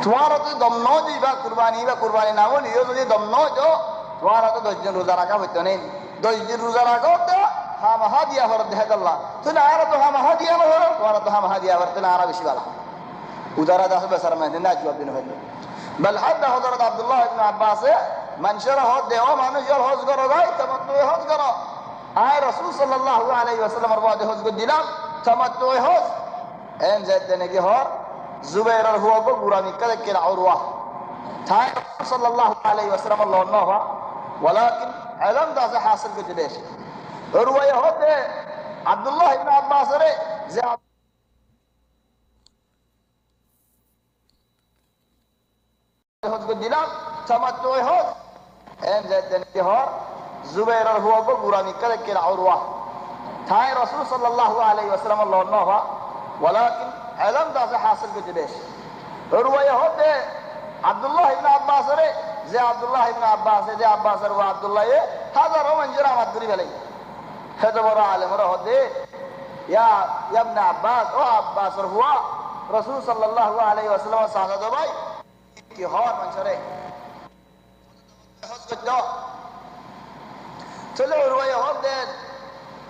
তোমার তো দম ন দিবা কুরবানি না বলিও যদি দম ন দো তোমার তো 10 দিন রোজা রাখা হইতো নেই 10 দিন রোজা রাখো তো হাম হাদিয়া হর দেহে আল্লাহ তুমি আর তো হাম হাদিয়া না হর তোমার তো হাম হাদিয়া হর তুমি আর বেশি বালা উদারা দাস বেসার মানে না জবাব দিন হইলো বল হাদ হযরত আব্দুল্লাহ ইবনে আব্বাস মানুষের হজ দেও মানুষের হজ করো ভাই তামাত্তু হজ করো আয় রাসূল সাল্লাল্লাহু আলাইহি ওয়াসাল্লামের বাদে হজ করে দিলাম তামাত্তু হজ এন জায়দনে কি হর জুবাইরের হুয়া গো গুরামি কালে কে উরওয়া তাই রাসূল সাল্লাল্লাহু আলাইহি ওয়াসাল্লাম আল্লাহ নওয়া ওয়ালাকিন ইলম দাস হাসিল করতে দেশ উরওয়া হতে আব্দুল্লাহ ইবনে আব্বাস রে যে হজ করে দিলাম তামাত্তু হজ এন জায়দনে কি হর জুবাইরের হুয়া গো গুরামি কালে কে উরওয়া তাই রাসূল সাল্লাল্লাহু আলাইহি ওয়াসাল্লাম আল্লাহ নওয়া ওয়ালাকিন ইলম দাস হাসিল করতে দেশ উরওয়া হতে আব্দুল্লাহ ইবনে আব্বাস রে যে আব্দুল্লাহ ইবনে আব্বাস যে আব্বাসের ওয়া আব্দুল্লাহ হাজারো মঞ্জুরা মাদুরি বেলাই হেদ বড় আলেম হতে ইয়া ইবনে আব্বাস ও আব্বাসের হুয়া রাসূল সাল্লাল্লাহু আলাইহি ওয়াসাল্লাম সাহায্য ভাই কি হর মঞ্জুরে হজ করতে চলে উরওয়া হতে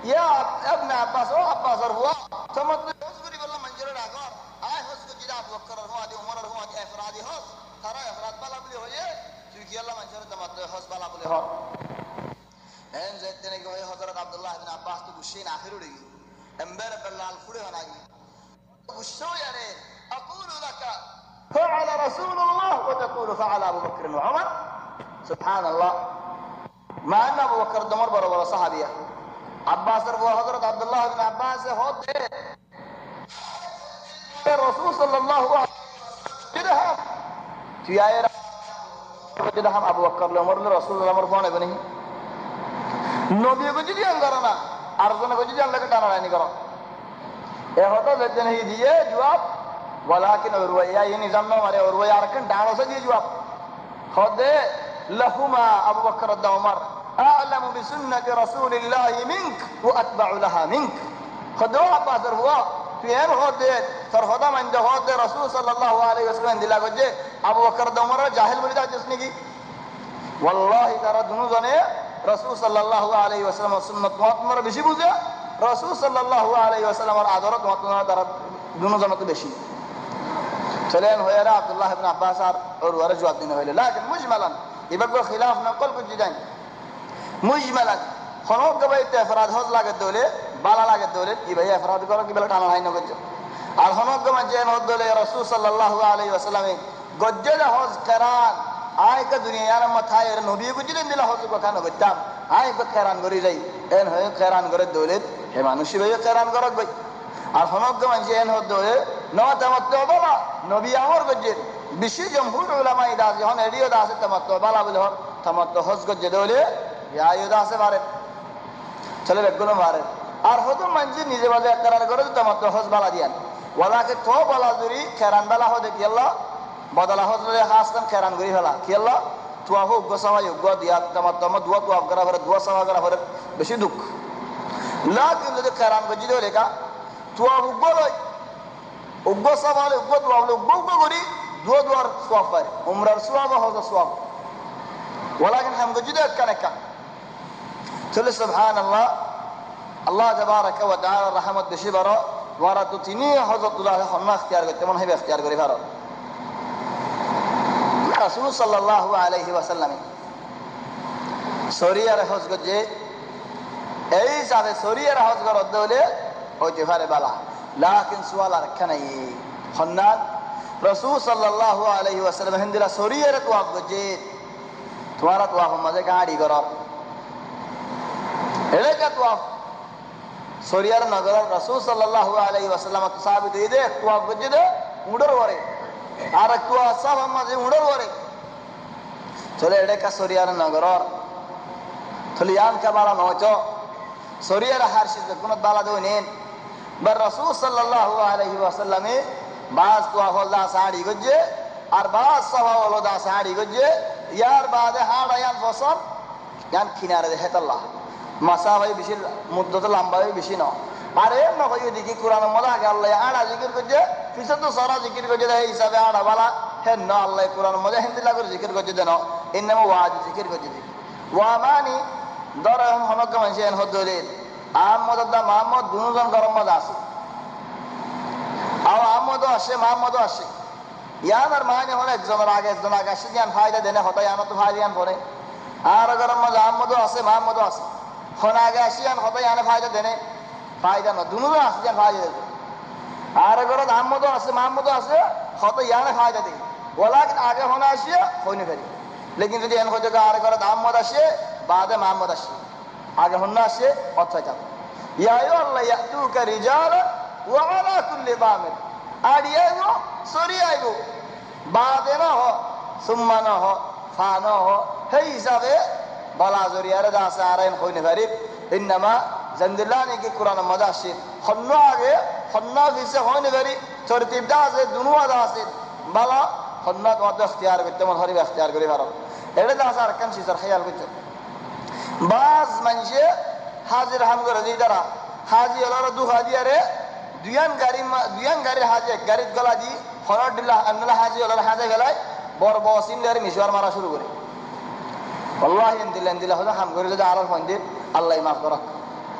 ইয়া ইবনে আব্বাস ও আব্বাসের হুয়া তামাত্তু হজ করি বললাম মঞ্জুরে রাখো আয় হজ করি যা আবু বকরের হুয়া দি উমরের হুয়া দি ইফরাদি হজ তারা ইফরাদ বালা বলি হয়ে তুই কি আল্লাহ মঞ্জুরে তামাত্তু হজ বালা বলি হ এন জায়দনে কি হয় হযরত আব্দুল্লাহ ইবনে আব্বাস তো গুশিন আখির উড়ি এমবার লাল ফুড়ে হনাগি গুশো ইয়ারে আকুলু লাকা فعل رسول الله وتقول فعل ابو بكر وعمر سبحان الله مع ان ابو بكر عمر বড় বড় সাহাবিয়া আব্বাসের বড় হযরত আব্দুল্লাহ ইবনে আব্বাস হতে রাসূল সাল্লাল্লাহু আলাইহি ওয়াসাল্লাম চিয়ায়ের দিরহাম আবু বকর ওমর রাসূলুল্লাহ আমর ফোন হবে नहीं নবী को যদি আঙ্গারা না আর জন को যদি আল্লাহ কে টানা রানি করো এ হতো যেতে नहीं दिए जवाब वलाकिन उरवैया ये निजाम ना मारे उरवैया आरकन डालो से दिए जवाब खुदे लहुमा अबू बकर व उमर अअलम बिसुन्नति रसूलिल्लाह मिनक व अतबअ लहा मिनक खुदो अब्बास हुआ फिर होते सर खुदा मन जो होते रसूल सल्लल्लाहु अलैहि वसल्लम दिला गजे अबू बकर व उमर जाहिल बोली था जिसने की वल्लाहि तारा दोनों जने रसूल सल्लल्लाहु अलैहि वसल्लम सुन्नत मुहम्मद बेশি বুঝে रसूल सल्लल्लाहु अलैहि वसल्लम এর আদরত মুহম্মদ তারা दोनों জনে তো বেশি চলেন হয়রা আব্দুল্লাহ ইবনে আব্বাস আর ওর জবাব দিন হইলো লাকিন মুজমালান ইবাগো খিলাফ না কল কুজি জান মুজমালান খনক গবাইতে ইফরাদ হজ লাগে দলে বালা লাগে দলে কি ভাই ইফরাদ করো কি বলে টানা হয় না গজ্জ আর খনক গমা জেন হজ দলে রাসূল সাল্লাল্লাহু আলাইহি ওয়াসাল্লাম গজ্জেল হজ করান আয় কা দুনিয়ার মাথায় এর নবী কো দিলেন দিলা হজ কো খানো গজ্জাম আয় কো খেরান করি যাই এন হয় খেরান করে দলে হে মানুষই ভাই খেরান করক ভাই আর খনক গমা জেন হজ দলে নওয়া তামাত্তু বাবা নবী আমর গজ্জে বেশি জমহুর উলামা ইদাস যখন এডিও দাস তামাত্তু বালা বলে তামাত্তু হজ গজ্জে দলে ইয়া ইদাস বারে চলে বেগুলো মারে আর হতো মানুষ নিজে বাজে একরার করে তোমার তো হজ বালা দিয়ান ওলাকে তো বলা জুড়ি খেরান বেলা হতে কি আল্লাহ বদলা হজরে হাসতাম খেরান করি ফেলা কি আল্লাহ তুয়া হোক গোসাওয়াই হোক দিয়া তোমার দুয়া তুয়া করা করে দুয়া সাওয়া করা করে বেশি দুঃখ লাকিন যদি খেরান করছি দেবে রেখা তুয়া হোক লই উগ্র সাওয়ালে উগ্র তুয়া হলে উগ্র করি দুয়া দুয়ার সোয়াব পারে উমরার সোয়াব হজর সোয়াব ওলাকিন হাম করছি দেবে একা একা চলে সুবহানাল্লাহ আল্লাহ তাবারাকা ওয়া তাআলা রহমত বেশি বড় ওরা তো তিনি হযরতুল্লাহ হন্না ইখতিয়ার করতে মন হবে ইখতিয়ার করে ভালো রাসূল সাল্লাল্লাহু আলাইহি ওয়াসাল্লাম শরিয়ার হজ করছে এই হিসাবে শরিয়ার হজ করতে হলে হইতে পারে বালা লাকিন সুয়াল আর খানাই হন্না রাসূল সাল্লাল্লাহু আলাইহি ওয়াসাল্লাম হিন্দিরা শরিয়ার তোয়াব করছে তোমারা তোয়াব মাঝে গাড়ি করো এলাকা তোয়াব শরিয়ার নগর রাসূল সাল্লাল্লাহু আলাইহি ওয়াসাল্লাম তো সাহাবী দে তোয়াব করছে দে উড়র ওরে আর একটু সব মাঝে উড়র ওরে চলে এলাকা শরিয়ার নগর থলিয়ান কা বালা নচো শরিয়ার হারশিদ কোন বালা দো নেন বার রাসূল সাল্লাল্লাহু আলাইহি ওয়াসাল্লামে বাস তোয়াব দা সাড়ি গজে আর বাস সব হলো দা সাড়ি গজে ইয়ার বাদে হাড়ায়ান ফসল ইয়ান কিনারে দেখে আল্লাহ মাসা ভাই বেশি মুদ্দত লম্বা ভাই বেশি না আর এর না ভাই দেখি কোরআন মজা আগে আল্লাহ আড়া জিকির করছে পিছন তো সারা জিকির করছে এই হিসাবে আড়া বালা হে না আল্লাহ কোরআন মজা হিন্দি লাগর জিকির করছে দেন এর নামে ওয়াজ জিকির করছে ওয়া মানি দর হনক মানছে এন হদলে আহমদ দা মোহাম্মদ দুজন গরম মজা আছে আর আহমদও আসে মোহাম্মদও আসে ইয়ান আর মানে হলে একজনের আগে আসে জ্ঞান ফায়দা দেনে হতো ইয়ান তো ফায়দা জ্ঞান পরে আর গরম মজা আহমদও আছে মোহাম্মদও আছে হন আগে আসিয়ান হতো ইয়ানে ফায়দা দেনে ফায়দা না দুজন আসে জ্ঞান ফায়দা দেবে আর গরম আহমদও আছে মোহাম্মদও আছে হতো ইয়ানে ফায়দা দেয় ওলা আগে হনে আসিয়া হইনি ফেরি লেকিন যদি এন হতে আর গরম আহমদ আসে বাদে মোহাম্মদ আসে আগে হন্না আসে অর্থাৎ যাবে ইয়ায়ু আল্লাহ ইয়াতুকা রিজালা ওয়া আলা কুল্লি দামির আর ইয়ায়ু সরিয়াইবো বাদে না হ সুম্মা না হ ফা না হ সেই হিসাবে বালা জরিয়ারে দা আছে আর এন হইনি ফেরি ইন্নামা জানদিল্লানি কি কোরআন মজা আসে হন্ন আগে হন্ন দিছে হইনি ফেরি তরতিবটা আছে দুনুয়া আছে বালা হন্ন মত ইখতিয়ার করতে মন হরিব ইখতিয়ার করি ভালো এটা দা আছে আর কান সিজার খেয়াল করতে বাস মানুষে হাজির হাম করে দিই তারা হাজি হলো দু হাজিয়ারে দুয়ান গাড়ির হাজি এক গাড়ির গলা দি হরর দিল্লা আন্নালা হাজি হলো হাজে গেলায় বড় বসিন্দারে মিশওয়ার মারা শুরু করে আল্লাহ দিল্লা হলো হাম করে যদি আলার ফন্দির আল্লাহ মাফ করক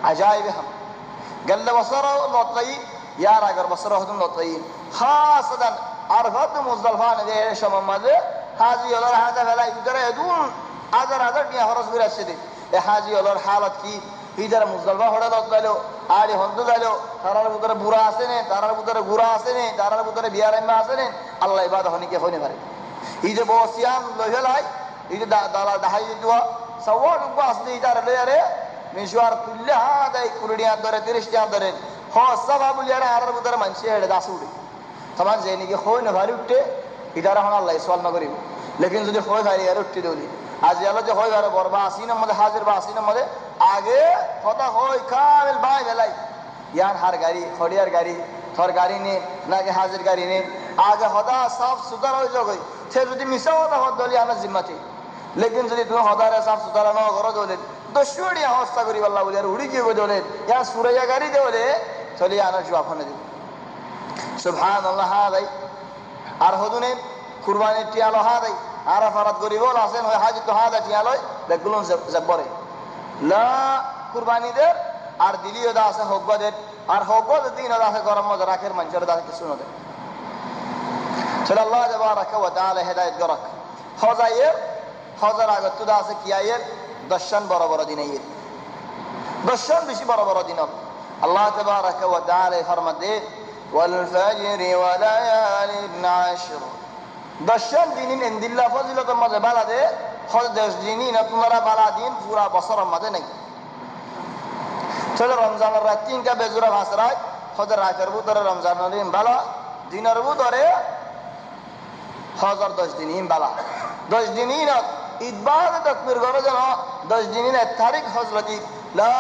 আজাইবে হাম গেল বছর লতাই ইয়ার আগের বছর হতো লতাই খাসাদান আর হত মুজদালফা নদী সময় মাঝে হাজি হলো হাজে গেলায় ইদারে দুন হাজার টিয়া খরচ করে আসছে এ হাজি হলোর হালত কি ইদার মুজদালফা হড়ে দাইলো আর হন্তু দাইলো তারার ভিতরে বুড়া আছে নে তারার ভিতরে গুড়া আছে নে তারার ভিতরে বিয়ারাম্মা আছে নে আল্লাহ ইবাদ হনিকে হইনে পারে ইদে বসিয়ান লইলাই ইদে দালা দাহাই দিওয়া সওয়ার উপ আসলে ইদার লয়ারে মিশওয়ার কুল্লে হাদাই কুরডিয়া ধরে 30 টিয়া ধরে হ সবাবুল ইয়ারে আরার ভিতরে মানসি হেডে দাসুড়ি তখন জেনিকে হইনে ভারি উঠে ইদার হন আল্লাহ সওয়াল না করিব লেকিন যদি হয় ভারি আর উঠতে দেউলি আজ আলো যে হয় ভারে বরবা আসিনের মধ্যে হাজির বা আসিনের মধ্যে আগে কথা হয় কামেল বাই বেলাই ইয়ার হার গাড়ি খড়িয়ার গাড়ি থর গাড়ি নে নাকি হাজির গাড়ি নে আগে হদা সাফ সুতরা হয়ে যাবে সে যদি মিশা হতা হদ দলি আমার জিম্মাতে লেকিন যদি তুমি হদারে সাফ সুতরা ন করো দলে দশুড়িয়া হস্তা করি আল্লাহ বলে আর উড়ি গিয়ে দলে ইয়া সুরাইয়া গাড়ি দেওলে চলি আনার জবাব হনে দিব সুবহানাল্লাহ হাদাই আর হদুনে কুরবানির টিয়ালো হাদাই আরা ফারাত গরিবল আছেন হয় হাজি তো হাদা টিয়ালয় বেগুলন জব্বরে লা কুরবানিদের আর দিলিও দা আছে হকবাদের আর হকবাদ দিন দা আছে গরম মজা রাখের মানুষের দা কিছু না দেয় চলে আল্লাহ তাবারাকা ওয়া তাআলা হেদায়েত করক হজায়ের হজার আগত দা আছে কিয়ায়ের দর্শন বড় বড় দিন আইয়ের দর্শন বেশি বড় বড় দিন আল্লাহ তাবারাকা ওয়া তাআলা ফরমাতে ওয়াল ফাজরি ওয়া লায়ালিন আশর দর্শন দিন ইনদিল্লাহ ফজিলত মজা বালাদে হজ 10 দিনই না তোমরা বালা দিন পুরা বছরের মধ্যে নাই চলে রমজানের রাত তিনটা বেজুরা ভাসরায় হজের রাতের ভিতরে রমজানের দিন বালা দিনের ভিতরে হজর 10 দিনই বালা 10 দিনই না ঈদবাদ তাকবীর করে যেন 10 দিনই না তারিখ হজরতি লা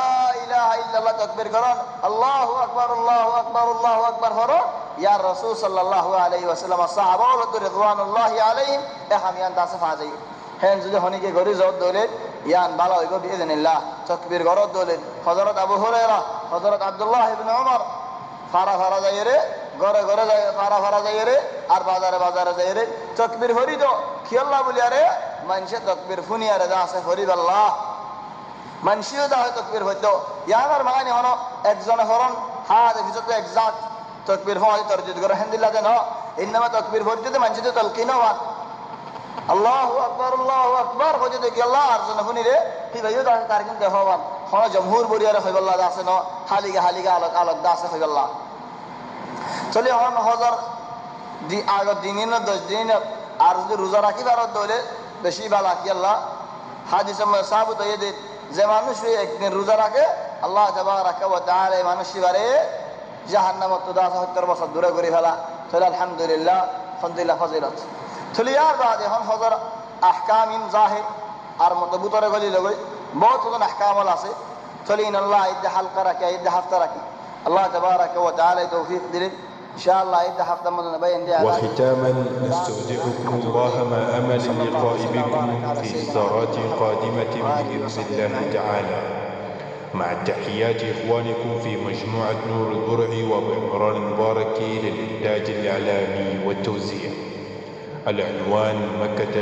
ইলাহা ইল্লাল্লাহ তাকবীর করুন, আল্লাহু আকবার আল্লাহু আকবার আল্লাহু আকবার হরো ইয়া রাসূল সাল্লাল্লাহু আলাইহি ওয়াসাল্লাম সাহাবা ওয়া রিদওয়ানুল্লাহি আলাইহিম এহামিয়ান দাসে ফাজাই হেন যদি হনিকে গরি জওত দলে ইয়ান ভালো হইব বিইذنিল্লাহ তাকবীর গরত দলে হযরত আবু হুরায়রা হযরত আব্দুল্লাহ ইবনে ওমর ফারা যায়রে ঘরে ঘরে যায় ফারা যায়রে আর বাজারে বাজারে যায়রে তাকবীর হরি দো কি আল্লাহ বলি আরে মানুষে তাকবীর ফুনিয়ারে দাসে হরি আল্লাহ মানুষিও দা তাকবীর হইতো ইয়ানার মানে হলো একজন হরন হাতে ভিতরে এক্সাক্ট তাকবীর হয় তরজিদ করে আলহামদুলিল্লাহ দেন ইনমা তাকবীর হইতে মানুষে তালকিন হওয়ার আল্লাহু আকবার হইতে দেখি আল্লাহ আর জন ফুনিরে কি ভাইও দা তার কিন্তু হওয়ার হলো জমহুর বরিয়ারে হইবাল্লাহ দাসে ন হালিগা আলোক দাসে হইবাল্লাহ চলে হন হজর দি আগ দিন 10 দিন আর যদি রোজা রাখি বারত দলে বেশি ভালো কি আল্লাহ হাদিসে সাহাবত হইতে যে মানুষ একদিন রোজা রাখে আল্লাহ তাবারাকা ওয়া তাআলা মানুষই বারে জাহান্নামত তো 10 বছর দূরে করে ফেলা তাহলে আলহামদুলিল্লাহ ফজিলত চলে আর বাদ এখন হজর আহকাম ইন জাহির আর মতবুতরে গলি লগই বহুত আহকাম আছে চলে ইনাল্লাহ ইদ হালকা রাখে ইদ হাফতা রাখি আল্লাহ তাবারাকা ওয়া তাআলা তৌফিক দিলেন إن شاء الله إذا حفظ من نبين دي وختاما نستودعكم الله ما أمل اللقاء بكم في إصدارات قادمة بإذن الله تعالى مع تحيات إخوانكم في مجموعة نور البرع وبعمران المباركي للإنتاج الإعلامي والتوزيع. العنوان مكة